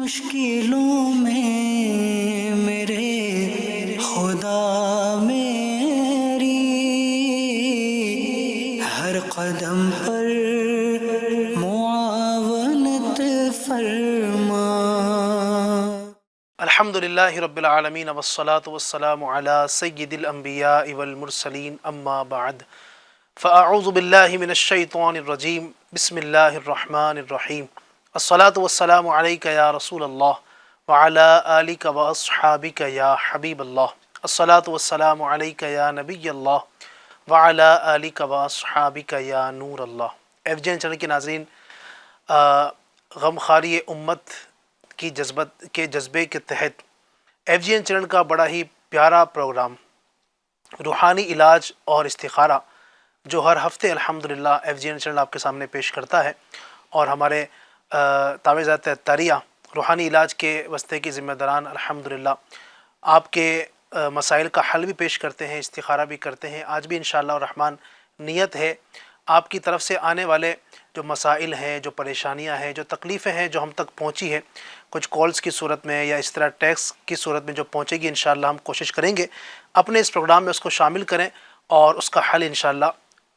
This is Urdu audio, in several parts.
مشکلوں میں میرے خدا میری ہر قدم پر معاونت فرما۔ الحمد للہ رب العالمین والصلاة والسلام علی سید الانبیاء والمرسلین اما بعد فاعوذ باللہ من الشیطان الرجیم بسم اللہ الرحمن الرحیم الصلاة والسلام علیک یا رسول اللہ وعلی آلک واصحابک یا حبیب اللہ الصلاة والسلام علیک یا نبی اللہ وعلی آلک واصحابک یا نور اللہ۔ ایف جی این چینل کے ناظرین، غمخواری امت کی جذبے کے تحت ایف جی این چینل کا بڑا ہی پیارا پروگرام روحانی علاج اور استخارہ جو ہر ہفتے الحمدللہ ایف جی این چینل آپ کے سامنے پیش کرتا ہے، اور ہمارے تعویذات طریہ روحانی علاج کے واسطے کی ذمہ داران الحمدللہ آپ کے مسائل کا حل بھی پیش کرتے ہیں، استخارہ بھی کرتے ہیں۔ آج بھی انشاءاللہ الرحمن نیت ہے آپ کی طرف سے آنے والے جو مسائل ہیں، جو پریشانیاں ہیں، جو تکلیفیں ہیں جو ہم تک پہنچی ہے، کچھ کالز کی صورت میں یا اس طرح ٹیکس کی صورت میں جو پہنچے گی، انشاءاللہ ہم کوشش کریں گے اپنے اس پروگرام میں اس کو شامل کریں، اور اس کا حل انشاءاللہ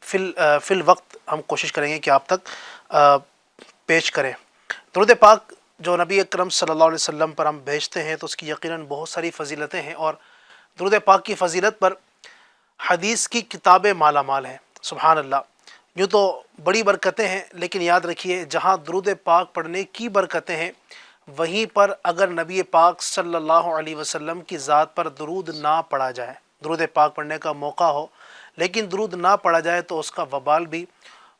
فی الوقت ہم کوشش کریں گے کہ آپ تک پیش کریں۔ درود پاک جو نبی اکرم صلی اللہ علیہ وسلم پر ہم بھیجتے ہیں تو اس کی یقیناً بہت ساری فضیلتیں ہیں، اور درود پاک کی فضیلت پر حدیث کی کتابیں مالا مال ہیں۔ سبحان اللہ، یوں تو بڑی برکتیں ہیں، لیکن یاد رکھیے جہاں درود پاک پڑھنے کی برکتیں ہیں، وہیں پر اگر نبی پاک صلی اللہ علیہ وسلم کی ذات پر درود نہ پڑھا جائے، درود پاک پڑھنے کا موقع ہو لیکن درود نہ پڑھا جائے تو اس کا وبال بھی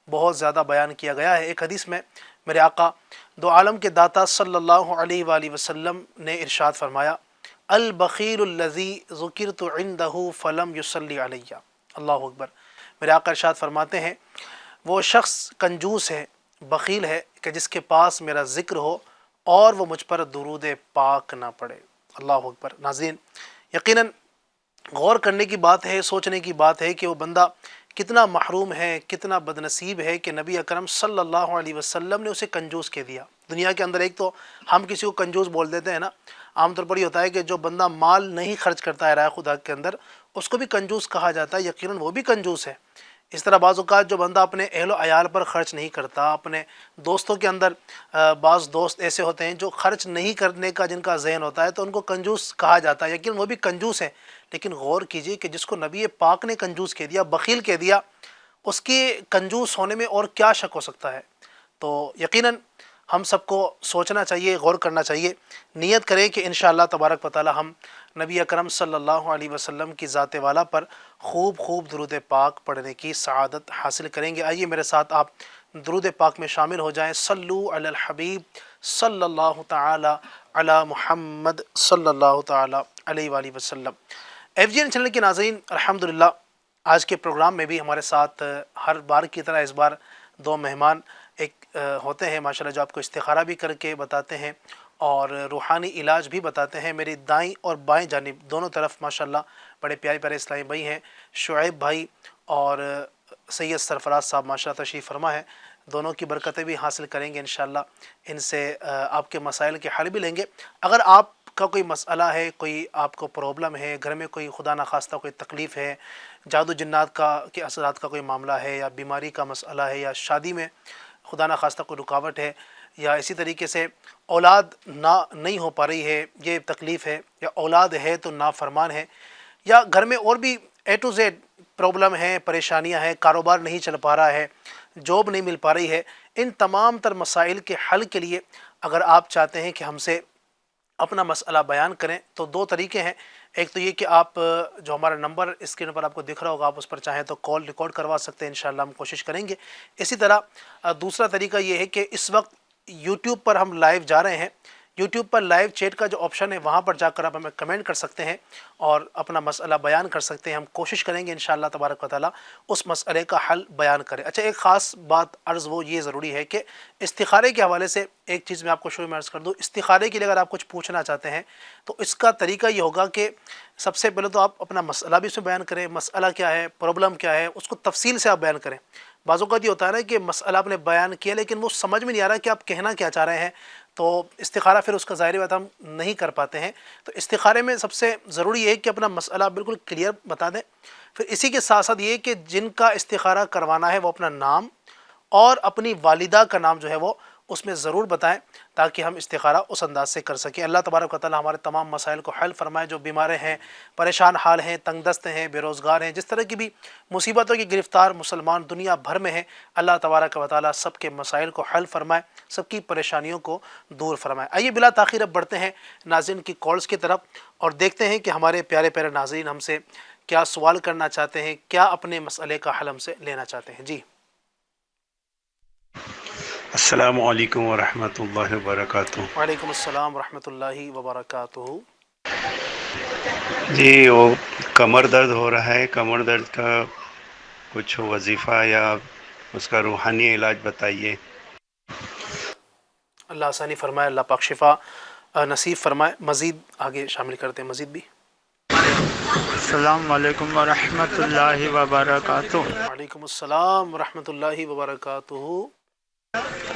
بہت زیادہ بیان کیا گیا ہے۔ ایک حدیث میں میرے آقا دو عالم کے داتا صلی اللہ علیہ وآلہ وسلم نے ارشاد فرمایا، البخیل الذی ذکرت عندہ فلم یصلی علیہ۔ اللہ اکبر۔ میرے آقا ارشاد فرماتے ہیں وہ شخص کنجوس ہے، بخیل ہے کہ جس کے پاس میرا ذکر ہو اور وہ مجھ پر درود پاک نہ پڑے۔ اللہ اکبر۔ ناظرین، یقیناً غور کرنے کی بات ہے، سوچنے کی بات ہے کہ وہ بندہ کتنا محروم ہے، کتنا بدنصیب ہے کہ نبی اکرم صلی اللہ علیہ وسلم نے اسے کنجوس کہہ دیا۔ دنیا کے اندر ایک تو ہم کسی کو کنجوس بول دیتے ہیں نا، عام طور پر یہ ہوتا ہے کہ جو بندہ مال نہیں خرچ کرتا ہے راہ خدا کے اندر، اس کو بھی کنجوس کہا جاتا ہے، یقیناً وہ بھی کنجوس ہے۔ اس طرح بعض اوقات جو بندہ اپنے اہل و عیال پر خرچ نہیں کرتا، اپنے دوستوں کے اندر بعض دوست ایسے ہوتے ہیں جو خرچ نہیں کرنے کا جن کا ذہن ہوتا ہے تو ان کو کنجوس کہا جاتا ہے، یقیناً وہ بھی کنجوس ہیں۔ لیکن غور کیجئے کہ جس کو نبی پاک نے کنجوس کہہ دیا، بخیل کہہ دیا، اس کے کنجوس ہونے میں اور کیا شک ہو سکتا ہے؟ تو یقیناً ہم سب کو سوچنا چاہیے، غور کرنا چاہیے، نیت کریں کہ انشاءاللہ تبارک و تعالی ہم نبی اکرم صلی اللہ علیہ وسلم کی ذات والا پر خوب درود پاک پڑھنے کی سعادت حاصل کریں گے۔ آئیے میرے ساتھ آپ درود پاک میں شامل ہو جائیں۔ صلو علی الحبیب صلی اللہ تعالی علی محمد صلی اللہ تعالی علیہ وآلہ وسلم۔ ایف جی این چینل کے ناظرین، الحمدللہ آج کے پروگرام میں بھی ہمارے ساتھ ہر بار کی طرح اس بار دو مہمان ایک ہوتے ہیں ماشاءاللہ، جو آپ کو استخارہ بھی کر کے بتاتے ہیں اور روحانی علاج بھی بتاتے ہیں۔ میری دائیں اور بائیں جانب دونوں طرف ماشاءاللہ بڑے پیارے پیارے اسلامی بھائی ہیں، شعیب بھائی اور سید سرفراز صاحب ماشاءاللہ تشریف فرما ہے۔ دونوں کی برکتیں بھی حاصل کریں گے انشاءاللہ، ان سے آپ کے مسائل کے حل بھی لیں گے۔ اگر آپ کا کوئی مسئلہ ہے، کوئی آپ کو پرابلم ہے، گھر میں کوئی خدا نخواستہ کوئی تکلیف ہے، جادو جنات کے اثرات کا کوئی معاملہ ہے، یا بیماری کا مسئلہ ہے، یا شادی میں خدا نخواستہ کوئی رکاوٹ ہے، یا اسی طریقے سے اولاد نہیں ہو پا رہی ہے، یہ تکلیف ہے، یا اولاد ہے تو نافرمان ہے، یا گھر میں اور بھی اے ٹو زیڈ پرابلم ہیں، پریشانیاں ہیں، کاروبار نہیں چل پا رہا ہے، جاب نہیں مل پا رہی ہے، ان تمام تر مسائل کے حل کے لیے اگر آپ چاہتے ہیں کہ ہم سے اپنا مسئلہ بیان کریں تو دو طریقے ہیں۔ ایک تو یہ کہ آپ جو ہمارا نمبر اسکرین پر آپ کو دکھ رہا ہوگا، آپ اس پر چاہیں تو کال ریکارڈ کروا سکتے ہیں، انشاءاللہ ہم کوشش کریں گے۔ اسی طرح دوسرا طریقہ یہ ہے کہ اس وقت یوٹیوب پر ہم لائیو جا رہے ہیں، یوٹیوب پر لائیو چیٹ کا جو آپشن ہے وہاں پر جا کر آپ ہمیں کمنٹ کر سکتے ہیں اور اپنا مسئلہ بیان کر سکتے ہیں۔ ہم کوشش کریں گے انشاءاللہ تبارک و تعالیٰ اس مسئلے کا حل بیان کریں۔ اچھا، ایک خاص بات عرض وہ یہ ضروری ہے کہ استخارے کے حوالے سے ایک چیز میں آپ کو شروع میں عرض کر دوں، استخارے کے لیے اگر آپ کچھ پوچھنا چاہتے ہیں تو اس کا طریقہ یہ ہوگا کہ سب سے پہلے تو آپ اپنا مسئلہ بھی اس میں بیان کریں، مسئلہ کیا ہے، پرابلم کیا ہے، اس کو تفصیل سے آپ بیان کریں۔ بعض اوقات یہ ہوتا ہے نا کہ مسئلہ آپ نے بیان کیا لیکن وہ سمجھ میں نہیں آ رہا کہ آپ کہنا کیا چاہ رہے ہیں، تو استخارہ پھر اس کا ظاہری بات ہم نہیں کر پاتے ہیں. تو استخارے میں سب سے ضروری یہ ہے کہ اپنا مسئلہ بالکل کلیئر بتا دیں. پھر اسی کے ساتھ ساتھ یہ کہ جن کا استخارہ کروانا ہے وہ اپنا نام اور اپنی والدہ کا نام جو ہے وہ اس میں ضرور بتائیں تاکہ ہم استخارہ اس انداز سے کر سکیں. اللہ تبارک و تعالی ہمارے تمام مسائل کو حل فرمائے. جو بیمار ہیں، پریشان حال ہیں، تنگ دست ہیں، بے روزگار ہیں، جس طرح کی بھی مصیبتوں کی گرفتار مسلمان دنیا بھر میں ہیں، اللہ تبارک و تعالی سب کے مسائل کو حل فرمائے، سب کی پریشانیوں کو دور فرمائے. آئیے بلا تاخیر اب بڑھتے ہیں ناظرین کی کالز کی طرف اور دیکھتے ہیں کہ ہمارے پیارے پیارے ناظرین ہم سے کیا سوال کرنا چاہتے ہیں، کیا اپنے مسئلے کا حل ہم سے لینا چاہتے ہیں. جی السلام علیکم ورحمۃ اللہ وبرکاتہ. وعلیکم السلام ورحمۃ اللہ وبرکاتہ. جی وہ کمر درد ہو رہا ہے، کمر درد کا کچھ وظیفہ یا اس کا روحانی علاج بتائیے. اللہ آسانی فرمائے، اللہ پاک شفا نصیب فرمائے. مزید آگے شامل کرتے ہیں مزید بھی. السلام علیکم ورحمۃ اللہ وبرکاتہ. وعلیکم السلام ورحمۃ اللہ وبرکاتہ.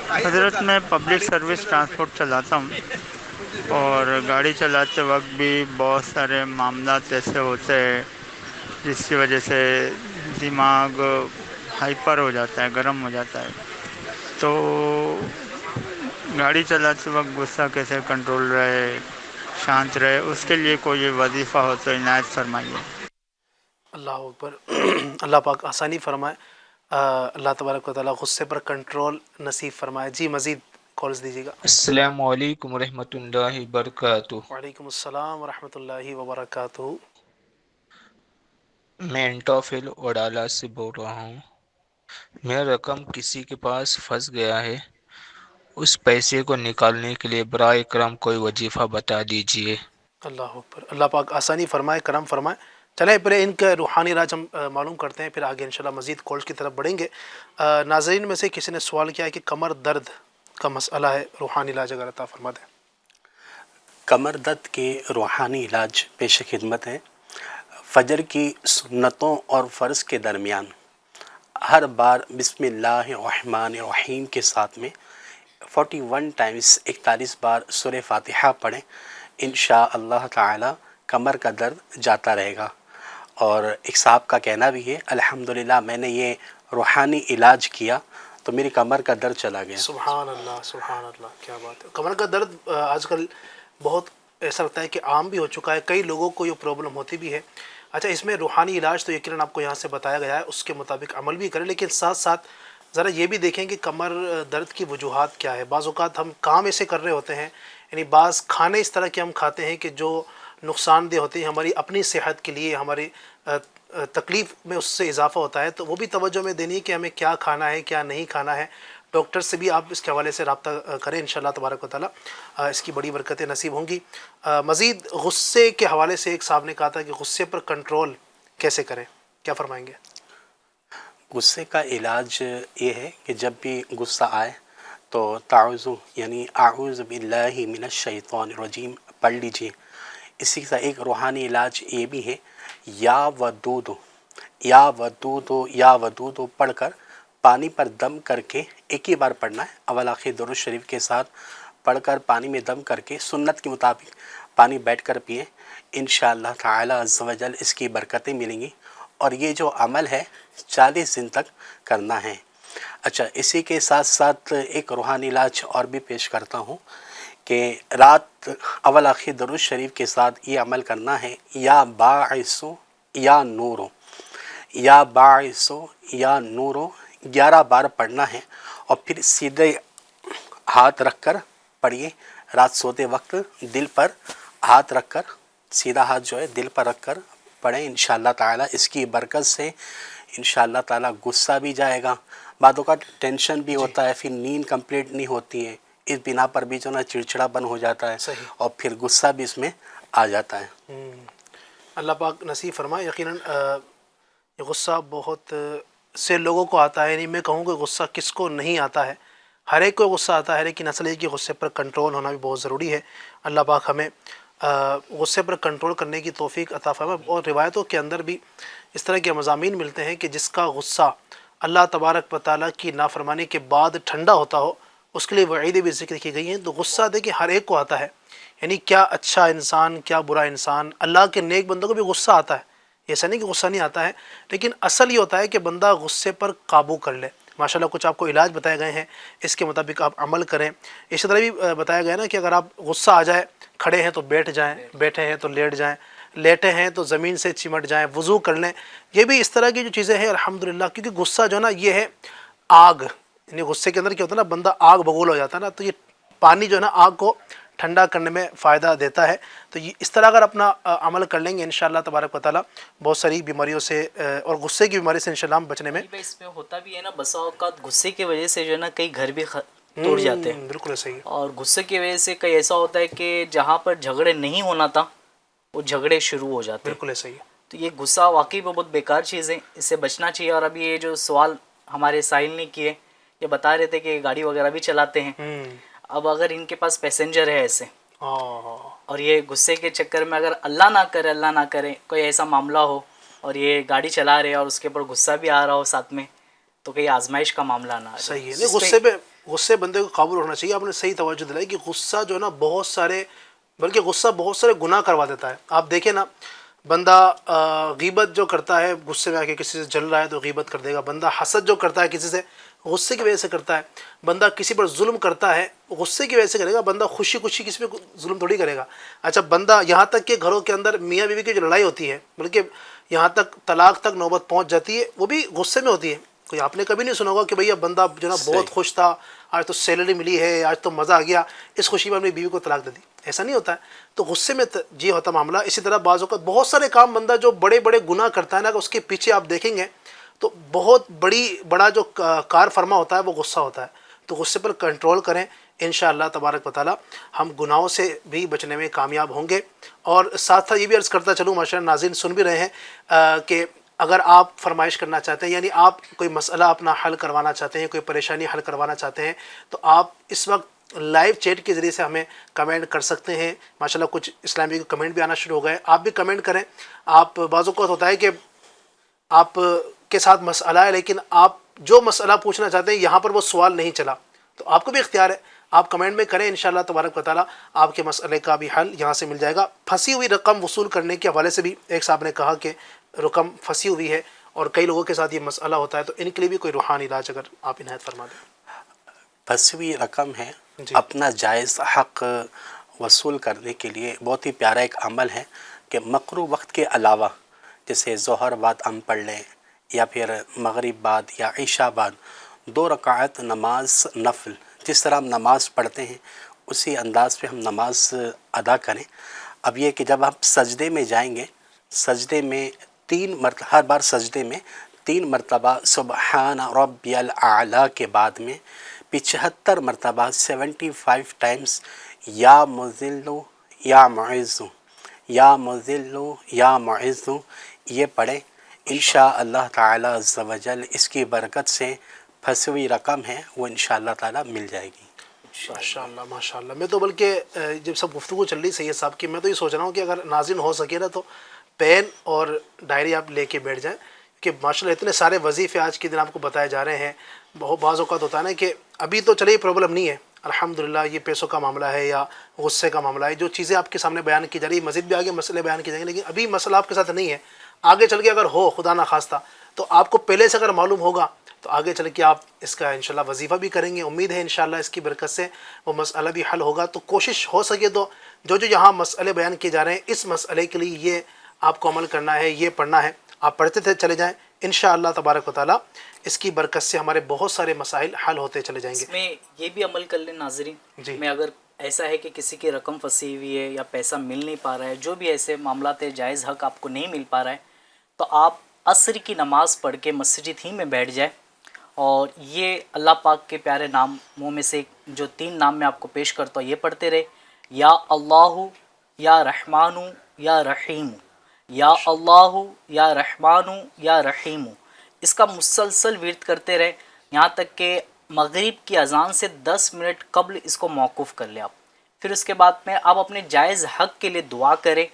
حضرت میں پبلک سروس ٹرانسپورٹ چلاتا ہوں اور گاڑی چلاتے وقت بھی بہت سارے معاملات ایسے ہوتے ہیں جس کی وجہ سے دماغ ہائپر ہو جاتا ہے، گرم ہو جاتا ہے. تو گاڑی چلاتے وقت غصہ کیسے کنٹرول رہے، شانت رہے، اس کے لیے کوئی وظیفہ ہو تو عنایت فرمائیے. اللہ اکبر. اللہ پاک آسانی فرمائے. اللہ تبارک و تعالی غصے پر کنٹرول نصیب فرمائے. جی مزید کالز دیجیے گا. السلام علیکم ورحمۃ اللہ وبرکاتہ. وعلیکم السلام ورحمۃ اللہ وبرکاتہ. میں انٹوفیل وڈالہ سے بول رہا ہوں. میرا رقم کسی کے پاس پھنس گیا ہے، اس پیسے کو نکالنے کے لیے برائے کرم کوئی وظیفہ بتا دیجیے. اللہ اکبر. اللہ پاک آسانی فرمائے، کرم فرمائے. چلیں پھر ان کا روحانی علاج ہم معلوم کرتے ہیں، پھر آگے انشاءاللہ مزید کالز کی طرف بڑھیں گے. ناظرین میں سے کسی نے سوال کیا ہے کہ کمر درد کا مسئلہ ہے، روحانی علاج اگر عطا فرما دیں. کمر درد کے روحانی علاج پیش خدمت ہے. فجر کی سنتوں اور فرض کے درمیان ہر بار بسم اللہ الرحمن الرحیم کے ساتھ میں 41 ٹائمز 41 بار سورہ فاتحہ پڑھیں. انشاءاللہ تعالی کمر کا درد جاتا رہے گا. اور ایک صاحب کا کہنا بھی ہے الحمدللہ میں نے یہ روحانی علاج کیا تو میری کمر کا درد چلا گیا. سبحان اللہ، سبحان اللہ، کیا بات ہے. کمر کا درد آج کل بہت ایسا لگتا ہے کہ عام بھی ہو چکا ہے، کئی لوگوں کو یہ پرابلم ہوتی بھی ہے. اچھا اس میں روحانی علاج تو یقیناً آپ کو یہاں سے بتایا گیا ہے، اس کے مطابق عمل بھی کریں، لیکن ساتھ ساتھ ذرا یہ بھی دیکھیں کہ کمر درد کی وجوہات کیا ہے. بعض اوقات ہم کام ایسے کر رہے ہوتے ہیں، یعنی بعض کھانے اس طرح کے ہم کھاتے ہیں کہ جو نقصان دہ ہوتے ہیں ہماری اپنی صحت کے لیے، ہماری تکلیف میں اس سے اضافہ ہوتا ہے. تو وہ بھی توجہ میں دینی ہے کہ ہمیں کیا کھانا ہے، کیا نہیں کھانا ہے. ڈاکٹر سے بھی آپ اس کے حوالے سے رابطہ کریں، انشاءاللہ تبارک و تعالی اس کی بڑی برکتیں نصیب ہوں گی. مزید غصے کے حوالے سے ایک صاحب نے کہا تھا کہ غصے پر کنٹرول کیسے کریں، کیا فرمائیں گے؟ غصے کا علاج یہ ہے کہ جب بھی غصہ آئے تو تعوذ یعنی اعوذ باللہ من الشیطان الرجیم پڑھ لیجیے. اسی کے ساتھ ایک روحانی علاج یہ بھی ہے یا ودود، یا ودود، یا ودود پڑھ کر پانی پر دم کر کے ایک ہی بار پڑھنا ہے. اول آخر درود شریف کے ساتھ پڑھ کر پانی میں دم کر کے سنت کے مطابق پانی بیٹھ کر پئیں. انشاءاللہ تعالی عز و جل اس کی برکتیں ملیں گی. اور یہ جو عمل ہے 40 دن تک کرنا ہے. اچھا اسی کے ساتھ ساتھ ایک روحانی علاج اور بھی پیش کرتا ہوں کہ رات اول آخر درود شریف کے ساتھ یہ عمل کرنا ہے یا باعث یا نورو، یا باعث یا نورو 11 بار پڑھنا ہے. اور پھر سیدھے ہاتھ رکھ کر پڑھیے. رات سوتے وقت دل پر ہاتھ رکھ کر، سیدھا ہاتھ جو ہے دل پر رکھ کر پڑھیں. انشاءاللہ تعالی اس کی برکت سے انشاءاللہ تعالی غصہ بھی جائے گا. بعدوں کا ٹینشن بھی ہوتا ہے، پھر نیند کمپلیٹ نہیں ہوتی ہے، اس بنا پر بھی جو نا چڑچڑا بن ہو جاتا ہے اور پھر غصہ بھی اس میں آ جاتا ہے. اللہ پاک نصیب فرمائے. یقیناً یہ غصہ بہت سے لوگوں کو آتا ہے، نہیں میں کہوں کہ غصہ کس کو نہیں آتا ہے، ہر ایک کو غصہ آتا ہے، لیکن اصل یہ کہ غصے پر کنٹرول ہونا بھی بہت ضروری ہے. اللہ پاک ہمیں غصے پر کنٹرول کرنے کی توفیق عطا فرمائے. اور روایتوں کے اندر بھی اس طرح کے مضامین ملتے ہیں کہ جس کا غصہ اللہ تبارک و تعالیٰ کی نافرمانی کے بعد ٹھنڈا ہوتا ہو اس کے لیے وعیدیں بھی ذکر کی گئی ہیں. تو غصہ دیکھیں ہر ایک کو آتا ہے، یعنی کیا اچھا انسان کیا برا انسان، اللہ کے نیک بندوں کو بھی غصہ آتا ہے، ایسا نہیں کہ غصہ نہیں آتا ہے، لیکن اصل یہ ہوتا ہے کہ بندہ غصے پر قابو کر لے. ماشاءاللہ کچھ آپ کو علاج بتائے گئے ہیں، اس کے مطابق آپ عمل کریں. اسی طرح بھی بتایا گیا نا کہ اگر آپ غصہ آ جائے، کھڑے ہیں تو بیٹھ جائیں، بیٹھے ہیں تو لیٹ جائیں، لیٹے ہیں تو زمین سے چمٹ جائیں، وضو کر لیں. یہ بھی اس طرح کی جو چیزیں ہیں الحمدللہ، کیونکہ غصہ جو ہے نا یہ ہے آگ، یعنی غصے کے اندر کیا ہوتا ہے نا، بندہ آگ بگول ہو جاتا ہے نا، تو یہ پانی جو ہے نا آگ کو ٹھنڈا کرنے میں فائدہ دیتا ہے. تو یہ اس طرح اگر اپنا عمل کر لیں گے انشاءاللہ تبارک و تعالیٰ بہت ساری بیماریوں سے اور غصے کی بیماری سے انشاءاللہ ہم بچنے میں. اس میں ہوتا بھی ہے نا، بسا اوقات غصے کی وجہ سے جو ہے نا کئی گھر بھی ٹوٹ جاتے ہیں. بالکل صحیح. اور غصے کی وجہ سے کئی ایسا ہوتا ہے کہ جہاں پر جھگڑے نہیں ہونا تھا وہ جھگڑے شروع ہو جاتے ہیں. بالکل صحیح. تو یہ غصہ واقعی بہت بیکار چیز ہے، اس سے بچنا چاہیے. اور ابھی یہ جو سوال ہمارے ساحل نے کیے، یہ بتا رہے تھے کہ گاڑی وغیرہ بھی چلاتے ہیں. اب اگر ان کے پاس پیسنجر ہے ایسے، اور یہ غصے کے چکر میں اگر اللہ نہ کرے کوئی ایسا معاملہ ہو اور یہ گاڑی چلا رہے اور اس کے اوپر غصہ بھی آ رہا ہو ساتھ میں، تو کہیں آزمائش کا معاملہ نہ آ جائے. صحیح ہے. غصے بندے کو قابو رکھنا چاہیے. آپ نے صحیح توجہ دلائی کہ غصہ جو ہے نا بہت سارے، بلکہ غصہ بہت سارے گناہ کروا دیتا ہے. آپ دیکھیں نا، بندہ غیبت جو کرتا ہے غصے میں آ کے، کسی سے جل رہا ہے تو غیبت کر دے گا. بندہ حسد جو کرتا ہے کسی سے، غصے کی وجہ سے کرتا ہے. بندہ کسی پر ظلم کرتا ہے غصے کی وجہ سے کرے گا. بندہ خوشی کسی پہ ظلم تھوڑی کرے گا. اچھا بندہ یہاں تک کہ گھروں کے اندر میاں بیوی کی جو لڑائی ہوتی ہے، بلکہ یہاں تک طلاق تک نوبت پہنچ جاتی ہے، وہ بھی غصے میں ہوتی ہے. کوئی آپ نے کبھی نہیں سنا ہوگا کہ بھئی اب بندہ جو نا بہت خوش تھا، آج تو سیلری ملی ہے، آج تو مزہ آ گیا، اس خوشی میں اپنی بیوی کو طلاق دے دی. ایسا نہیں ہوتا ہے. تو غصے میں یہ ہوتا معاملہ. اسی طرح بعض اوقات بہت سارے کام بندہ جو بڑے بڑے گناہ کرتا ہے نا، اس کے پیچھے آپ دیکھیں گے تو بہت بڑا جو کار فرما ہوتا ہے وہ غصہ ہوتا ہے. تو غصے پر کنٹرول کریں انشاءاللہ تبارک و تعالیٰ، ہم گناہوں سے بھی بچنے میں کامیاب ہوں گے. اور ساتھ ساتھ یہ بھی عرض کرتا چلوں، ماشاءاللہ ناظرین سن بھی رہے ہیں کہ اگر آپ فرمائش کرنا چاہتے ہیں، یعنی آپ کوئی مسئلہ اپنا حل کروانا چاہتے ہیں، کوئی پریشانی حل کروانا چاہتے ہیں، تو آپ اس وقت لائیو چیٹ کے ذریعے سے ہمیں کمنٹ کر سکتے ہیں. ماشاءاللہ کچھ اسلامی کے کمنٹ بھی آنا شروع ہو گئے. آپ بھی کمنٹ کریں. آپ بعض اوقات ہوتا ہے کہ آپ کے ساتھ مسئلہ ہے، لیکن آپ جو مسئلہ پوچھنا چاہتے ہیں یہاں پر وہ سوال نہیں چلا، تو آپ کو بھی اختیار ہے، آپ کمنٹ میں کریں. انشاءاللہ تبارک و تعالیٰ آپ کے مسئلے کا بھی حل یہاں سے مل جائے گا. پھنسی ہوئی رقم وصول کرنے کے حوالے سے بھی ایک صاحب نے کہا کہ رقم پھنسی ہوئی ہے اور کئی لوگوں کے ساتھ یہ مسئلہ ہوتا ہے، تو ان کے لیے بھی کوئی روحانی علاج اگر آپ عنایت فرما دیں. پھنسی ہوئی رقم ہے، جی. اپنا جائز حق وصول کرنے کے لیے بہت ہی پیارا ایک عمل ہے کہ مقروء وقت کے علاوہ، جیسے ظہر بعد ہم پڑھ لیں یا پھر مغرب بعد یا عشاء بعد 2 رکعت نماز نفل، جس طرح ہم نماز پڑھتے ہیں اسی انداز پہ ہم نماز ادا کریں. اب یہ کہ جب آپ سجدے میں جائیں گے، سجدے میں 3 مرتبہ، ہر بار سجدے میں 3 مرتبہ سبحان ربی الاعلیٰ کے بعد میں 75 مرتبہ 75 ٹائمز یا مذلو یا معزو، یا مذلو یا معزو یہ پڑھیں. انشاءاللہ تعالی عز و جل اس کی برکت سے پھنسی ہوئی رقم ہے وہ انشاءاللہ تعالی مل جائے گی. ماشاءاللہ ماشاءاللہ. میں تو بلکہ جب سب گفتگو چل رہی سید صاحب کی، میں تو یہ سوچ رہا ہوں کہ اگر ناظرین ہو سکے نا تو پین اور ڈائری آپ لے کے بیٹھ جائیں، کہ ماشاءاللہ اتنے سارے وظیفے آج کے دن آپ کو بتائے جا رہے ہیں. بہت بعض اوقات ہوتا ہے نا کہ ابھی تو چلے یہ پرابلم نہیں ہے الحمدللہ، یہ پیسوں کا معاملہ ہے یا غصے کا معاملہ ہے، جو چیزیں آپ کے سامنے بیان کی جا رہی ہے، مزید بھی آگے مسئلے بیان کیے جائیں گے، لیکن ابھی مسئلہ آپ کے ساتھ نہیں ہے. آگے چل کے اگر ہو خدا نہ خواستہ تو آپ کو پہلے سے اگر معلوم ہوگا تو آگے چل کے آپ اس کا انشاءاللہ وظیفہ بھی کریں گے. امید ہے انشاءاللہ اس کی برکت سے وہ مسئلہ بھی حل ہوگا. تو کوشش ہو سکے تو جو یہاں مسئلے بیان کیے جا رہے ہیں، اس مسئلے کے لیے یہ آپ کو عمل کرنا ہے، یہ پڑھنا ہے، آپ پڑھتے تھے چلے جائیں. انشاءاللہ تبارک و تعالیٰ اس کی برکت سے ہمارے بہت سارے مسائل حل ہوتے چلے جائیں گے. اس میں یہ بھی عمل کر لیں ناظرین. جی. میں اگر ایسا ہے کہ کسی کی رقم پھنسی ہوئی ہے یا پیسہ مل نہیں پا رہا ہے، جو بھی ایسے معاملات ہے، جائز حق آپ کو نہیں مل پا رہا ہے، تو آپ عصر کی نماز پڑھ کے مسجد ہی میں بیٹھ جائیں اور یہ اللہ پاک کے پیارے ناموں میں سے جو 3 نام میں آپ کو پیش کرتا ہوں یہ پڑھتے رہے. یا اللہ یا رحمان یا رحیم، یا اللہ یا رحمان یا رحیم. اس کا مسلسل ورد کرتے رہے یہاں تک کہ مغرب کی اذان سے 10 منٹ قبل اس کو موقوف کر لیں آپ. پھر اس کے بعد میں آپ اپنے جائز حق کے لیے دعا کریں.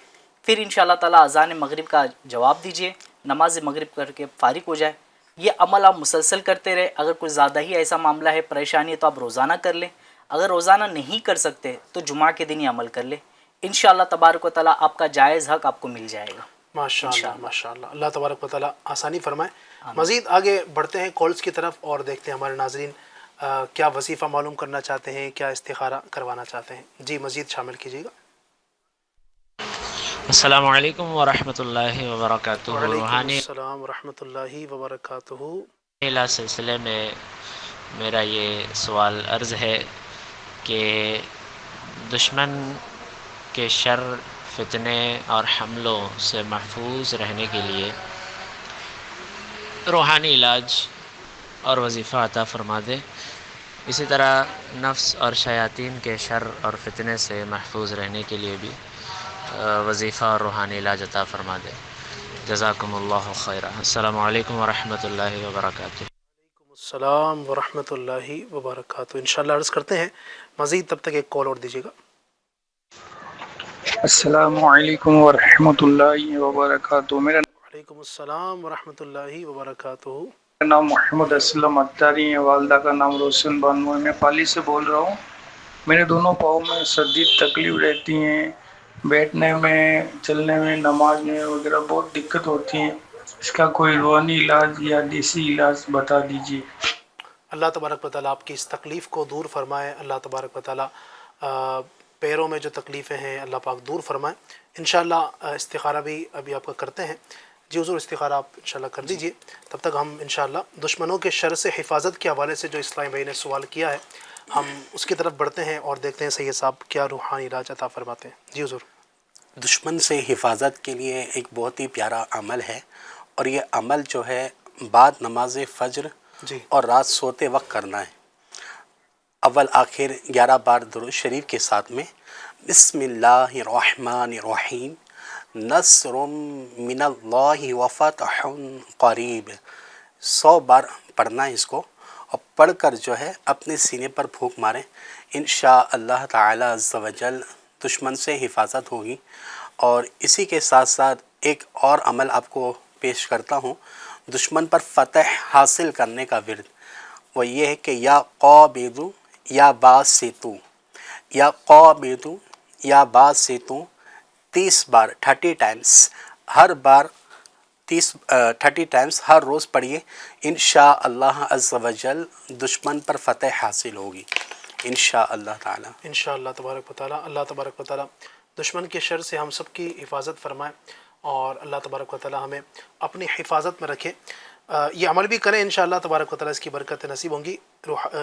پھر انشاءاللہ تعالی اذان مغرب کا جواب دیجئے، نماز مغرب کر کے فارغ ہو جائے. یہ عمل آپ مسلسل کرتے رہے. اگر کوئی زیادہ ہی ایسا معاملہ ہے، پریشانی ہے، تو آپ روزانہ کر لیں. اگر روزانہ نہیں کر سکتے تو جمعہ کے دن ہی عمل کر لیں. انشاءاللہ تبارک و تعالیٰ آپ کا جائز حق آپ کو مل جائے گا. ماشاء اللہ ماشاء اللہ. اللہ تبارک و تعالیٰ آسانی فرمائے. مزید آگے بڑھتے ہیں کالز کی طرف اور دیکھتے ہیں ہمارے ناظرین کیا وظیفہ معلوم کرنا چاہتے ہیں، کیا استخارہ کروانا چاہتے ہیں. جی مزید شامل کیجیے گا. السلام علیکم ورحمۃ اللہ وبرکاتہ. وعلیکم روحانی السلام ورحمۃ اللہ وبرکاتہ. علاج سلسلے میں میرا یہ سوال عرض ہے کہ دشمن کے شر، فتنے اور حملوں سے محفوظ رہنے کے لیے روحانی علاج اور وظیفہ عطا فرما دے. اسی طرح نفس اور شیاطین کے شر اور فتنے سے محفوظ رہنے کے لیے بھی وظیفہ اور روحانی علاج عطا فرما دے. جزاکم اللہ خیرہ. السلام علیکم ورحمۃ اللہ وبرکاتہ. السلام ورحمۃ اللہ وبرکاتہ. انشاءاللہ عرض کرتے ہیں مزید، تب تک ایک کال اور دیجیے گا. السلام علیکم ورحمۃ اللہ وبرکاتہ. میرا وعلیکم السلام ورحمۃ اللہ وبرکاتہ. نام محمد اسلم اتاری ہے، والدہ کا نام روشن بانو ہے. میں پالی سے بول رہا ہوں. میرے دونوں پاؤں میں شدید تکلیف رہتی ہیں، بیٹھنے میں، چلنے میں، نماز میں وغیرہ بہت دقت ہوتی ہیں. اس کا کوئی روحانی علاج یا دیسی علاج بتا دیجیے. اللہ تبارک و تعالیٰ آپ کی اس تکلیف کو دور فرمائے. اللہ تبارک و تعالیٰ پیروں میں جو تکلیفیں ہیں اللہ پاک دور فرمائے. انشاءاللہ استخارہ بھی ابھی آپ کا کرتے ہیں. جی حضور استخارہ آپ انشاءاللہ کر دیجئے. تب تک ہم انشاءاللہ دشمنوں کے شر سے حفاظت کے حوالے سے جو اسلامی بھائی نے سوال کیا ہے ہم اس کی طرف بڑھتے ہیں اور دیکھتے ہیں سید صاحب کیا روحانی علاج عطا فرماتے ہیں. جی حضور. دشمن سے حفاظت کے لیے ایک بہت ہی پیارا عمل ہے، اور یہ عمل جو ہے بعد نماز فجر جی اور رات سوتے وقت کرنا ہے. اول آخر 11 بار درود شریف کے ساتھ میں بسم اللہ الرحمن الرحیم نصر من اللہ وفتح قریب 100 بار پڑھنا ہے اس کو، اور پڑھ کر جو ہے اپنے سینے پر پھونک ماریں. انشاءاللہ تعالی عز و جل دشمن سے حفاظت ہوگی. اور اسی کے ساتھ ساتھ ایک اور عمل آپ کو پیش کرتا ہوں دشمن پر فتح حاصل کرنے کا ورد. وہ یہ ہے کہ یا قابض یا باسط، یا قابض یا باسط 30 بار 30 ٹائمز، ہر بار 30 ٹائمز ہر روز پڑھیے. انشاءاللہ عز و جل دشمن پر فتح حاصل ہوگی انشاءاللہ تعالی. انشاءاللہ تبارک و تعالیٰ. اللہ تبارک و تعالیٰ دشمن کے شر سے ہم سب کی حفاظت فرمائے اور اللہ تبارک و تعالیٰ ہمیں اپنی حفاظت میں رکھے. یہ عمل بھی کریں انشاءاللہ تبارک و تعالیٰ اس کی برکت نصیب ہوں گی.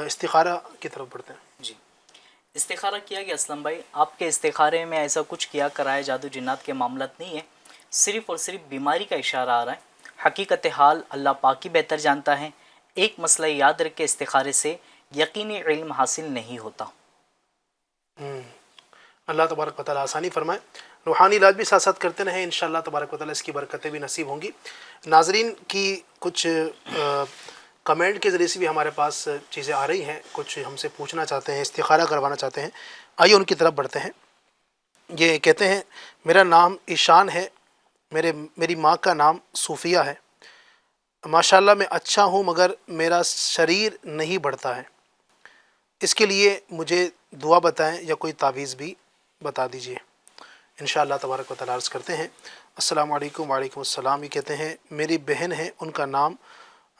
استخارہ کی طرف بڑھتے ہیں. جی استخارہ کیا گیا اسلم بھائی. آپ کے استخارے میں ایسا کچھ کیا کرائے جادو جنات کے معاملات نہیں ہے، صرف اور صرف بیماری کا اشارہ آ رہا ہے. حقیقت حال اللہ پاک ہی بہتر جانتا ہے. ایک مسئلہ یاد رکھ کے استخارے سے یقینی علم حاصل نہیں ہوتا. اللہ تبارک و تعالیٰ آسانی فرمائے. روحانی علاج بھی ساتھ ساتھ کرتے رہیں انشاءاللہ تبارک و تعالیٰ اس کی برکتیں بھی نصیب ہوں گی. ناظرین کی کچھ کمنٹ کے ذریعے سے بھی ہمارے پاس چیزیں آ رہی ہیں، کچھ ہم سے پوچھنا چاہتے ہیں، استخارہ کروانا چاہتے ہیں. آئیے ان کی طرف بڑھتے ہیں. یہ کہتے ہیں میرا نام ایشان ہے، میری ماں کا نام صوفیہ ہے. ماشاءاللہ میں اچھا ہوں مگر میرا شریر نہیں بڑھتا ہے. اس کے لیے مجھے دعا بتائیں یا کوئی تعویذ بھی بتا دیجیے. انشاءاللہ تبارک و تعالیٰ عرض کرتے ہیں. السلام علیکم. وعلیکم السلام. یہ کہتے ہیں میری بہن ہے، ان کا نام